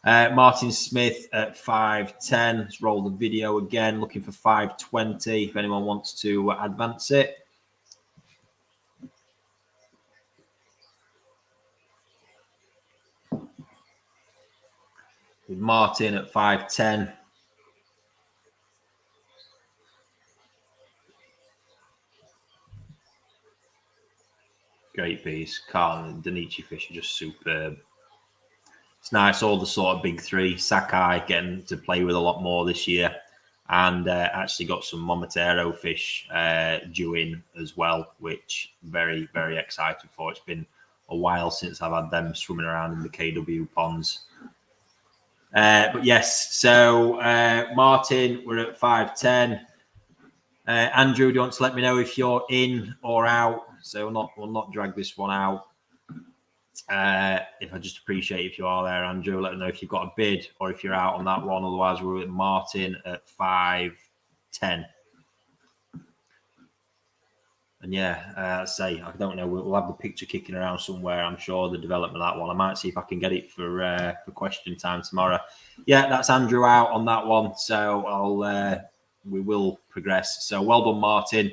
Martin Smith at 510. Let's roll the video again, looking for 520 if anyone wants to advance it. With Martin at 510. Great piece. Carl and Dainichi fish are just superb. It's nice, all the sort of big three. Sakai getting to play with a lot more this year. And actually got some Momotaro fish due in as well, which very, very excited for. It's been a while since I've had them swimming around in the KW ponds. But yes, so Martin, we're at 510. Andrew, do you want to let me know if you're in or out? So we'll not drag this one out. If I just appreciate if you are there, Andrew, let me know if you've got a bid or if you're out on that one. Otherwise, we're with Martin at 510. And yeah, say I don't know. We'll have the picture kicking around somewhere. I'm sure the development of that one. I might see if I can get it for question time tomorrow. Yeah, that's Andrew out on that one. So we will progress. So well done, Martin.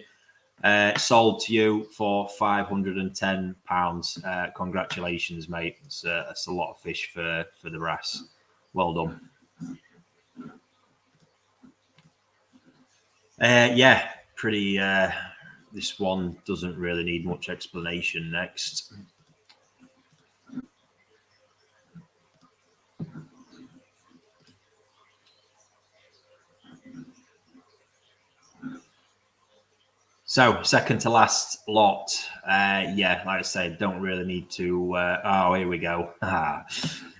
Sold to you for £510. Congratulations, mate. It's a lot of fish for the brass. Well done. Yeah, pretty. This one doesn't really need much explanation. Next. So second to last lot. Yeah, like I say, don't really need to. Oh, here we go.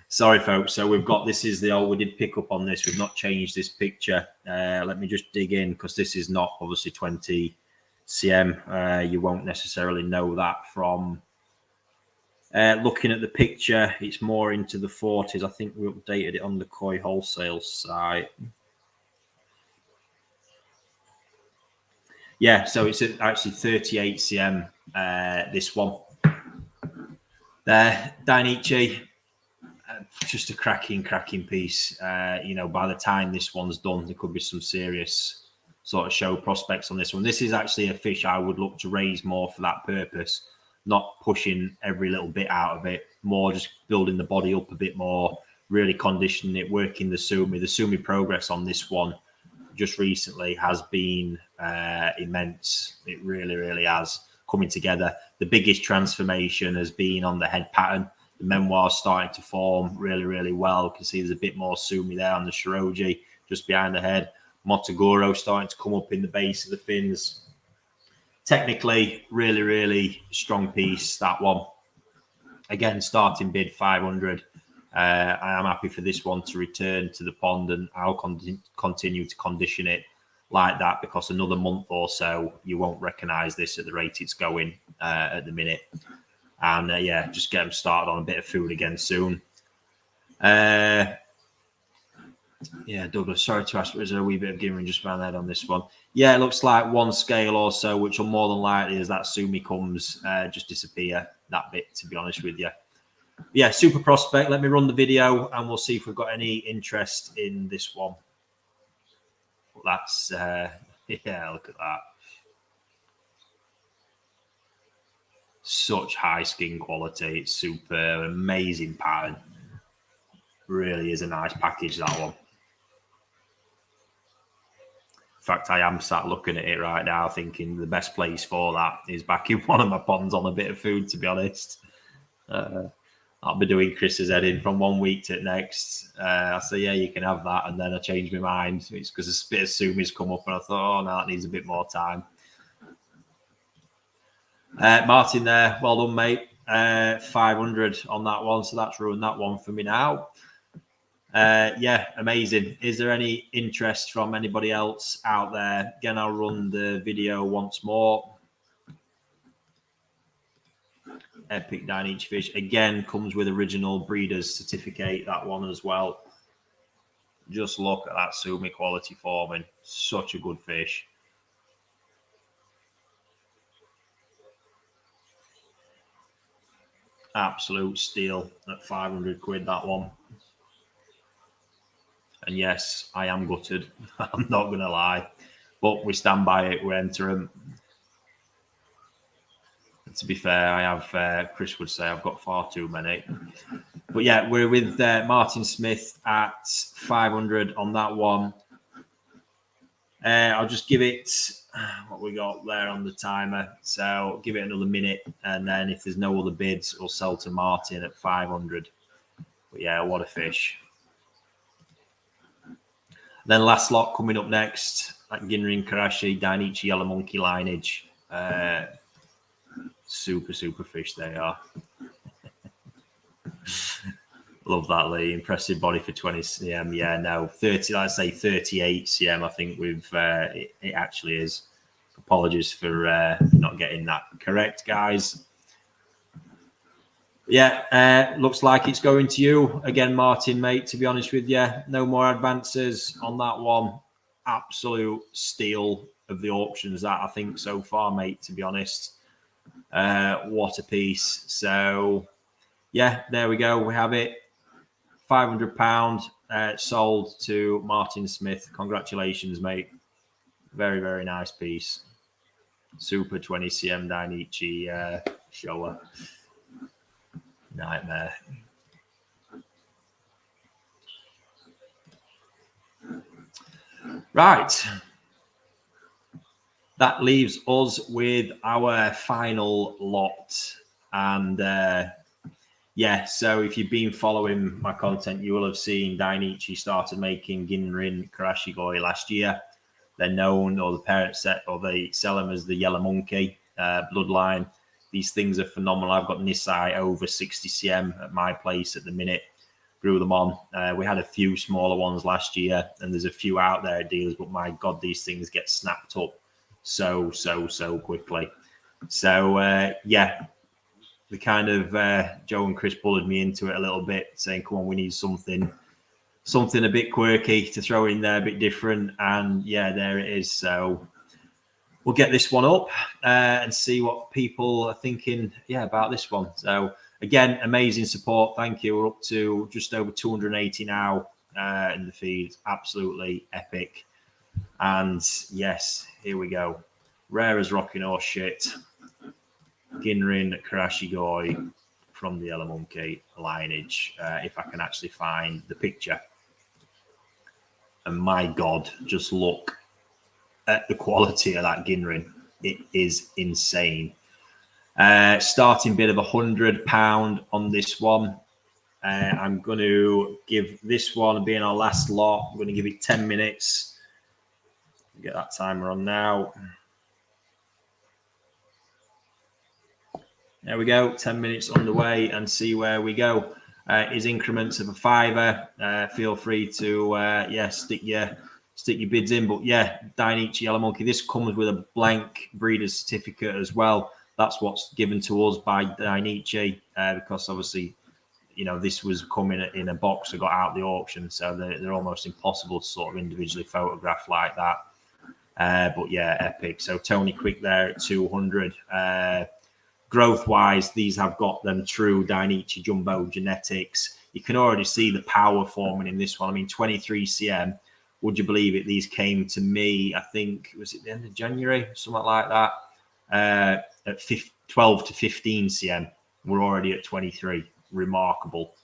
Sorry, folks. So we've got, this is the old, we did pick up on this. We've not changed this picture. Let me just dig in because this is not obviously 20 cm. You won't necessarily know that from looking at the picture. It's more into the 40s. I think we updated it on the Koi Wholesale site. Yeah, so it's actually 38 cm, this one. Dainichi, just a cracking piece. You know, by the time this one's done, there could be some serious sort of show prospects on this one. This is actually a fish I would look to raise more for that purpose, not pushing every little bit out of it, more just building the body up a bit more, really conditioning it, working the sumi. The sumi progress on this one just recently has been immense. It really has, coming together. The biggest transformation has been on the head pattern. The memoir's starting to form really well. You can see there's a bit more sumi there on the shiroji just behind the head. Motoguro starting to come up in the base of the fins. Technically, really strong piece, that one. Again, starting bid 500. I am happy for this one to return to the pond, and I'll continue to condition it like that, because another month or so you won't recognize this at the rate it's going at the minute. And yeah, just get them started on a bit of food again soon. Yeah, Douglas, sorry to ask, but is there a wee bit of gimmering just around there on this one? Yeah, it looks like one scale or so, which will more than likely, as that sumi comes, just disappear that bit, to be honest with you. Yeah, super prospect. Let me run the video and we'll see if we've got any interest in this one. That's, yeah, look at that. Such high skin quality. It's super amazing pattern. Really is a nice package, that one. In fact, I am sat looking at it right now thinking the best place for that is back in one of my ponds on a bit of food, to be honest. I'll be doing Chris's head in from 1 week to the next. I say, yeah, you can have that. And then I changed my mind. It's because a bit of sumi's come up and I thought, oh, no, that needs a bit more time. Martin there, well done, mate. 500 on that one. So that's ruined that one for me now. Yeah, amazing. Is there any interest from anybody else out there? Again, I'll run the video once more. Epic Dainichi fish. Again, comes with original breeder's certificate, that one as well. Just look at that Sumi quality forming. Such a good fish. Absolute steal at 500 quid, that one. And yes, I am gutted. I'm not going to lie. But we stand by it. We enter them. To be fair, I have, Chris would say, I've got far too many. But yeah, we're with Martin Smith at 500 on that one. I'll just give it what we got there on the timer. So give it another minute. And then if there's no other bids, we'll sell to Martin at 500. But yeah, what a fish. Then last lot coming up next, that Ginrin Karashi Dainichi Yellow Monkey lineage. Super fish they are. Love that, Lee. Impressive body for 20 cm. Yeah, no, 30, let's say 38 cm. I think it actually is. Apologies for not getting that correct, guys. Yeah, looks like it's going to you again, Martin, mate. To be honest with you, no more advances on that one. Absolute steal of the auctions that I think so far, mate. To be honest, what a piece. So yeah, there we go. We have it. £500 sold to Martin Smith. Congratulations, mate. Very nice piece. Super 20 cm Dainichi shower. Nightmare. Right. That leaves us with our final lot. And yeah, so if you've been following my content, you will have seen Dainichi started making Ginrin Karashigoi last year. They're known, or the parent set, or they sell them as the Yellow Monkey bloodline. These things are phenomenal. I've got Nisai over 60 cm at my place at the minute. Grew them on. We had a few smaller ones last year, and there's a few out there at dealers, but my God, these things get snapped up so quickly. So, yeah, the kind of Joe and Chris bullied me into it a little bit, saying, come on, we need something a bit quirky to throw in there, a bit different. And yeah, there it is. So we'll get this one up and see what people are thinking, about this one. So again, amazing support. Thank you. We're up to just over 280 now in the feed. Absolutely epic. And yes, here we go. Rare as rocking horse shit. Ginrin Karashigoi from the Yellow Monkey lineage. If I can actually find the picture. And my God, just look at the quality of that Ginrin. It is insane. Starting bid of £100 on this one. I'm going to give this one, being our last lot, I'm going to give it 10 minutes. Get that timer on now. There we go, 10 minutes underway, and see where we go. Is increments of a £5. Feel free to stick your bids in. But yeah, Dainichi Yellow Monkey. This comes with a blank breeder's certificate as well. That's what's given to us by Dainichi because obviously, this was coming in a box that got out the auction, so they're almost impossible to sort of individually photograph like that. But yeah, epic. So Tony Quick there at 200. Growth-wise, these have got them true Dainichi Jumbo genetics. You can already see the power forming in this one. I mean, 23 cm. Would you believe it? These came to me, I think, was it the end of January? Something like that. At 12 to 15 cm. We're already at 23. Remarkable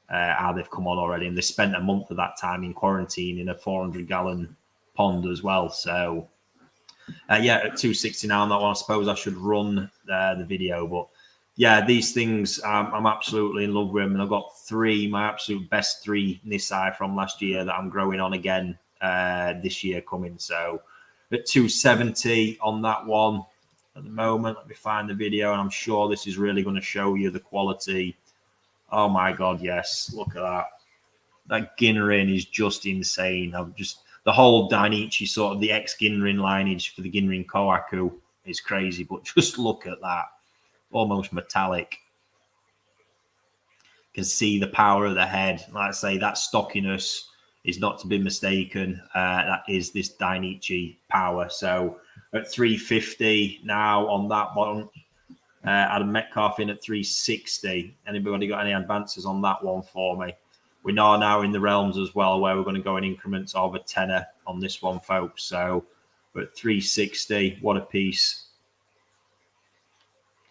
how they've come on already. And they spent a month of that time in quarantine in a 400-gallon pond as well. So... yeah, at 260 now on that one. I suppose I should run the video, but yeah, these things I'm absolutely in love with them, and I've got my absolute best 3 Nisai from last year that I'm growing on again this year coming. So at 270 on that one at the moment. Let me find the video, and I'm sure this is really going to show you the quality. Oh my God, yes, look at that. That Ginrin is just insane. The whole Dainichi, sort of the ex-Ginrin lineage for the Ginrin Kohaku is crazy, but just look at that. almost metallic. You can see the power of the head. Like I say, that stockiness is not to be mistaken. That is this Dainichi power. So at 350 now on that one. Adam Metcalf in at 360. Anybody got any advances on that one for me? We are now in the realms as well where we're going to go in increments of a tenner on this one, folks. So we're at 360. What a piece.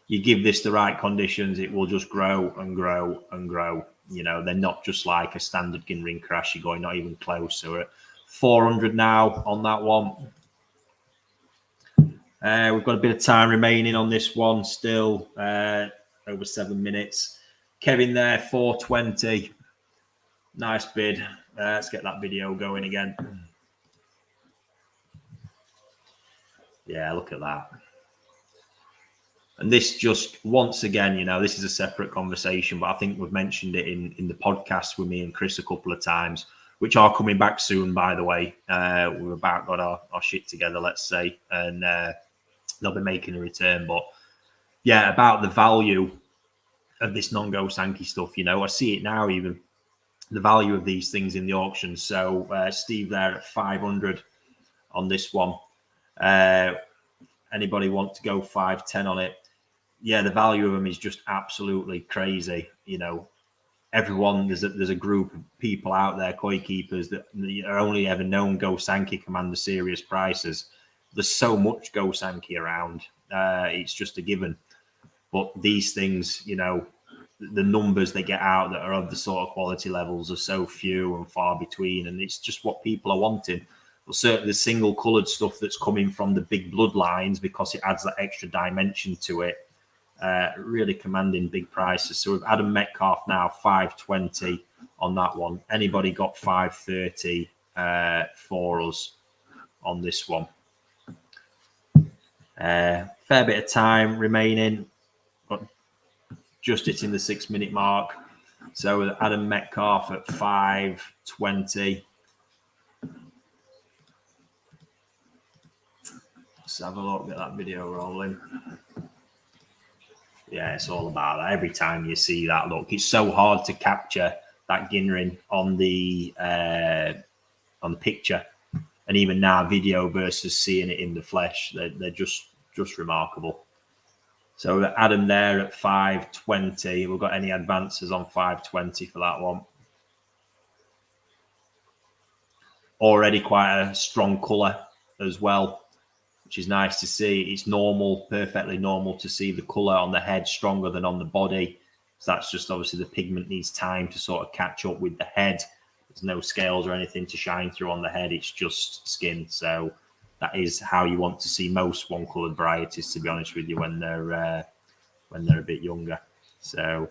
You give this the right conditions, it will just grow and grow and grow. You know, they're not just like a standard Ginring crash. You're going not even close. So we're at 400 now on that one. We've got a bit of time remaining on this one still, over 7 minutes. Kevin there, 420. Nice bid. Let's get that video going again. Yeah, look at that. And this just, once again, you know, this is a separate conversation, but I think we've mentioned it in the podcast with me and Chris a couple of times, which are coming back soon, by the way. We've about got our shit together, let's say, and they'll be making a return. But yeah, about the value of this non-Go Sankey stuff, you know, I see it now, even the value of these things in the auction. So Steve there at 500 on this one. Anybody want to go 510 on it? Yeah, the value of them is just absolutely crazy. You know, everyone, there's a group of people out there, koi keepers, that are only ever known Go Sankey command the serious prices. There's so much Go Sankey around. It's just a given. But these things, you know, the numbers they get out that are of the sort of quality levels are so few and far between. And it's just what people are wanting. But certainly the single coloured stuff that's coming from the big bloodlines, because it adds that extra dimension to it, really commanding big prices. So with Adam Metcalf now, 520 on that one. Anybody got 530 for us on this one? Fair bit of time remaining, but just hitting the 6 minute mark. So with Adam Metcalf at 520. Let's have a look, get that video rolling. Yeah, it's all about that. Every time you see that, look, it's so hard to capture that Ginring on the picture, and even now video versus seeing it in the flesh, they're just remarkable. So Adam there at 520. We've got any advances on 520 for that one? Already quite a strong colour as well, which is nice to see. It's normal, perfectly normal to see the colour on the head stronger than on the body. So that's just obviously the pigment needs time to sort of catch up with the head. There's no scales or anything to shine through on the head. It's just skin. So that is how you want to see most one-coloured varieties, to be honest with you, when they're a bit younger. So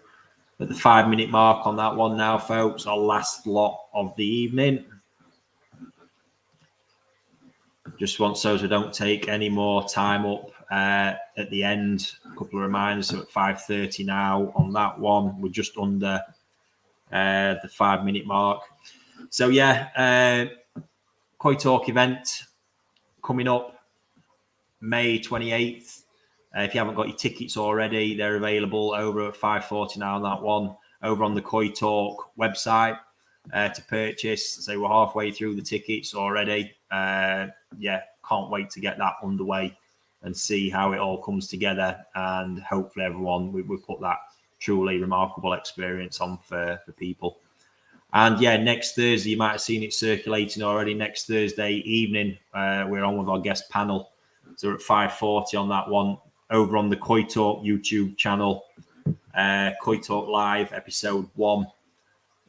at the 5 minute mark on that one now, folks, our last lot of the evening. Just want so we don't take any more time up at the end. A couple of reminders. So at 5:30 now on that one, we're just under the 5 minute mark. So yeah, Koi Talk event coming up May 28th. If you haven't got your tickets already, they're available over at 5:40 now on that one, over on the Koi Talk website to purchase. So we're halfway through the tickets already. Yeah, can't wait to get that underway and see how it all comes together. And hopefully everyone, we put that truly remarkable experience on for people. And yeah, next Thursday, you might have seen it circulating already. Next Thursday evening, we're on with our guest panel. So we're at 5:40 on that one, over on the Koi Talk YouTube channel. Koi Talk Live, episode 1.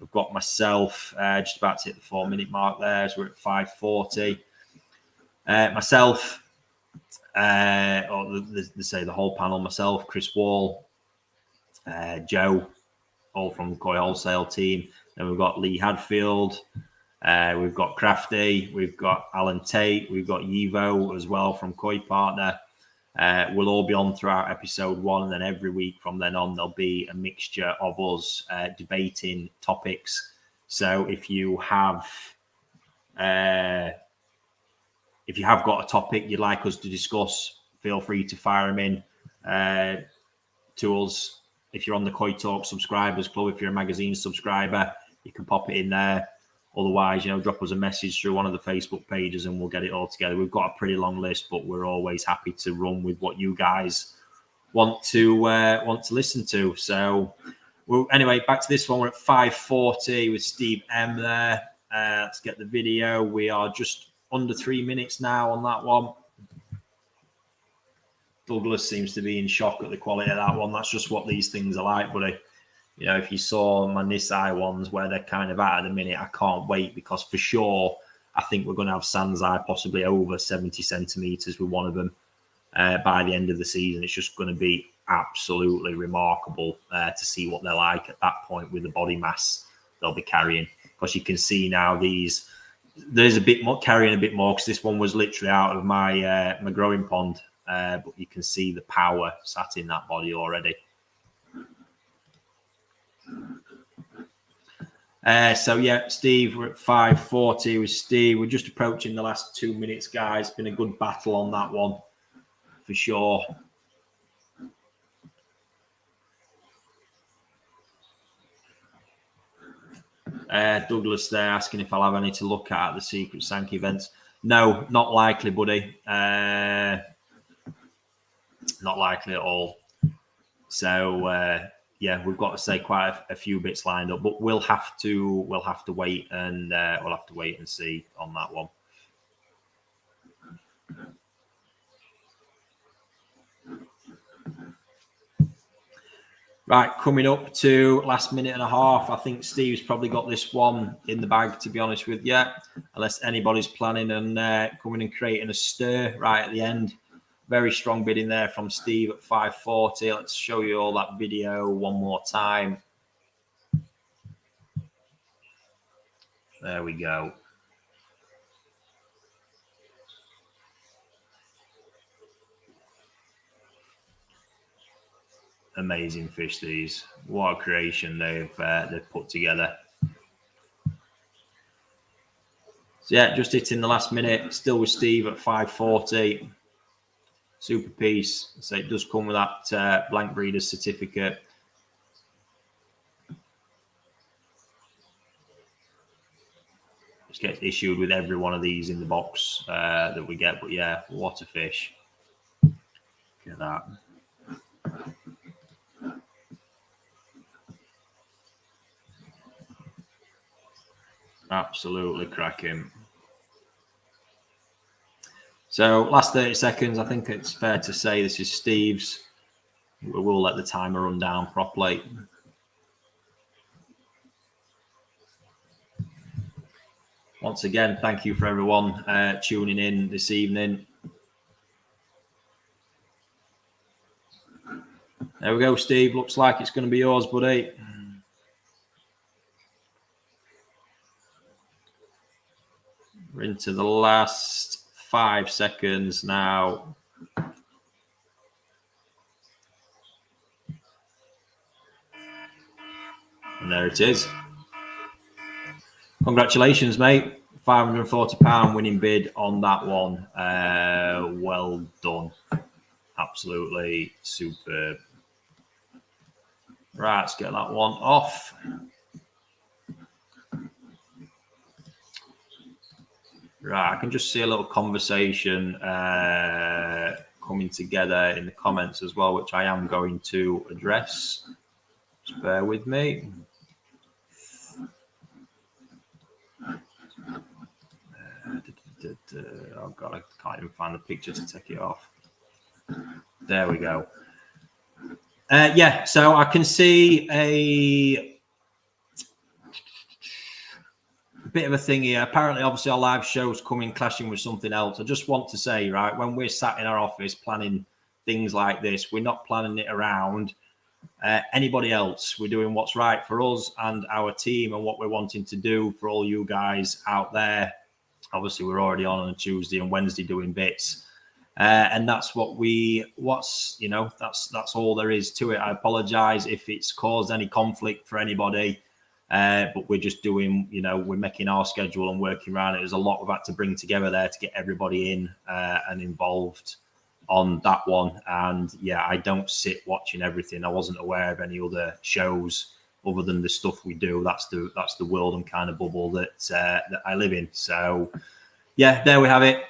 We've got myself just about to hit the 4 minute mark there, so we're at 5:40. Myself, or they say the whole panel, myself, Chris Wall, Joe, all from the Koi Wholesale team. Then we've got Lee Hadfield, we've got Crafty, we've got Alan Tate, we've got Yivo as well from Koi Partner. We'll all be on throughout episode 1, and then every week from then on there'll be a mixture of us debating topics. So if you have got a topic you'd like us to discuss, feel free to fire them in to us. If you're on the Koi Talk subscribers club, if you're a magazine subscriber, you can pop it in there. Otherwise, drop us a message through one of the Facebook pages and we'll get it all together. We've got a pretty long list, but we're always happy to run with what you guys want to listen to. So, anyway, back to this one. We're at 5:40 with Steve M there. Let's get the video. We are just under 3 minutes now on that one. Douglas seems to be in shock at the quality of that one. That's just what these things are like, buddy. If you saw my Nisai ones where they're kind of at the minute, I can't wait, because for sure, I think we're going to have Sanzai possibly over 70 centimeters with one of them by the end of the season. It's just going to be absolutely remarkable to see what they're like at that point with the body mass they'll be carrying. Because you can see now there's a bit more carrying a bit more, because this one was literally out of my my growing pond, but you can see the power sat in that body already. So yeah, Steve, we're at 5:40 with Steve. We're just approaching the last 2 minutes, guys. Been a good battle on that one for sure. Douglas there asking if I'll have any to look at the Secret Sank events. No, not likely, buddy. Not likely at all. So yeah, we've got to say quite a few bits lined up, but we'll have to wait and we'll have to wait and see on that one. Right, coming up to last minute and a half. I think Steve's probably got this one in the bag, to be honest with you, unless anybody's planning on coming and creating a stir right at the end. Very strong bid in there from Steve at 5:40. Let's show you all that video one more time. There we go. Amazing fish, these. What a creation they've put together. So yeah, just hitting the last minute. Still with Steve at 5:40. Super piece. So it does come with that blank breeder's certificate. It gets issued with every one of these in the box that we get. But yeah, what a fish. Look at that. Absolutely cracking. So last 30 seconds, I think it's fair to say this is Steve's. We will let the timer run down properly. Once again, thank you for everyone tuning in this evening. There we go, Steve. Looks like it's going to be yours, buddy. We're into the last 5 seconds now. And there it is. Congratulations, mate. £540 winning bid on that one. Well done. Absolutely superb. Right, let's get that one off. Right, I can just see a little conversation coming together in the comments as well, which I am going to address. Just bear with me. Oh God, I can't even find the picture to take it off. There we go. Yeah, so I can see a bit of a thing here. Apparently, obviously, our live show's coming clashing with something else. I just want to say, right, when we're sat in our office planning things like this, we're not planning it around anybody else. We're doing what's right for us and our team and what we're wanting to do for all you guys out there. Obviously, we're already on a Tuesday and Wednesday doing bits. And that's that's all there is to it. I apologize if it's caused any conflict for anybody. But we're just doing, we're making our schedule and working around it. There's a lot we've had to bring together there to get everybody in and involved on that one. And yeah, I don't sit watching everything. I wasn't aware of any other shows other than the stuff we do. That's the world and kind of bubble that I live in. So yeah, there we have it.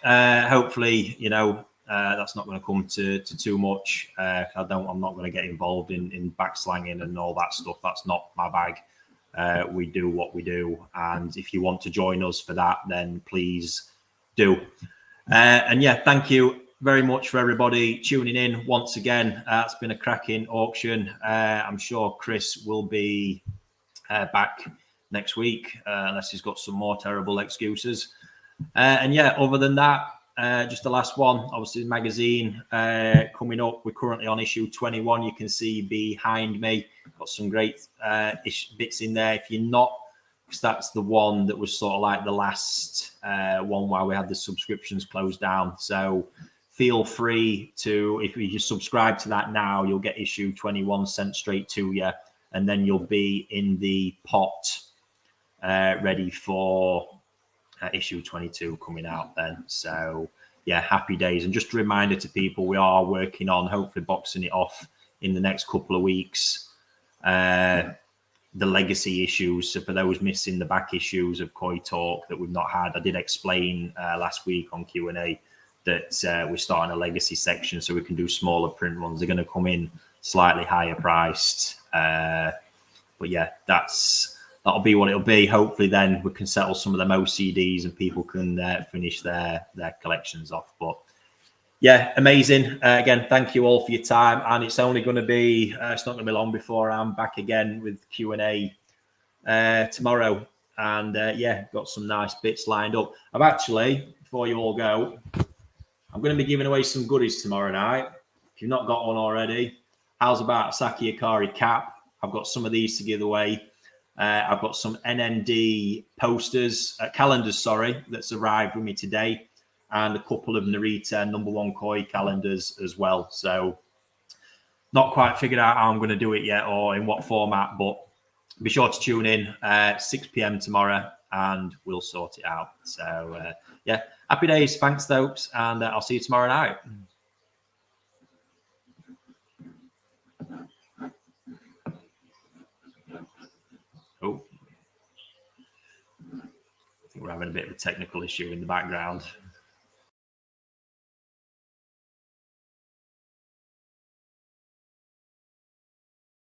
Hopefully, that's not going to come to too much. I'm not going to get involved in backslanging and all that stuff. That's not my bag. We do what we do, and if you want to join us for that, then please do. And yeah, thank you very much for everybody tuning in once again. It's been a cracking auction. I'm sure Chris will be back next week, unless he's got some more terrible excuses. And yeah, other than that, just the last one, obviously the magazine coming up. We're currently on issue 21. You can see behind me, got some great bits in there. If you're not, because that's the one that was sort of like the last one while we had the subscriptions closed down. So feel free to, if you subscribe to that now, you'll get issue 21 sent straight to you, and then you'll be in the pot ready for issue 22 coming out then. So yeah, happy days. And just a reminder to people, we are working on hopefully boxing it off in the next couple of weeks, the legacy issues. So for those missing the back issues of Koi Talk that we've not had, I did explain last week on Q&A that we're starting a legacy section so we can do smaller print runs. They're going to come in slightly higher priced, but yeah, that'll be what it'll be. Hopefully then we can settle some of them OCDs and people can finish their collections off. But yeah, amazing. Again, thank you all for your time. And it's only going to be, it's not going to be long before I'm back again with Q&A tomorrow. And yeah, got some nice bits lined up. I've actually, before you all go, I'm going to be giving away some goodies tomorrow night. If you've not got one already, how's about a Saki Akari cap? I've got some of these to give away. I've got some NMD posters, calendars, that's arrived with me today, and a couple of Narita #1 Koi calendars as well. So not quite figured out how I'm going to do it yet or in what format, but be sure to tune in 6 p.m. tomorrow and we'll sort it out. So yeah, happy days. Thanks, folks, and I'll see you tomorrow night. Oh, I think we're having a bit of a technical issue in the background.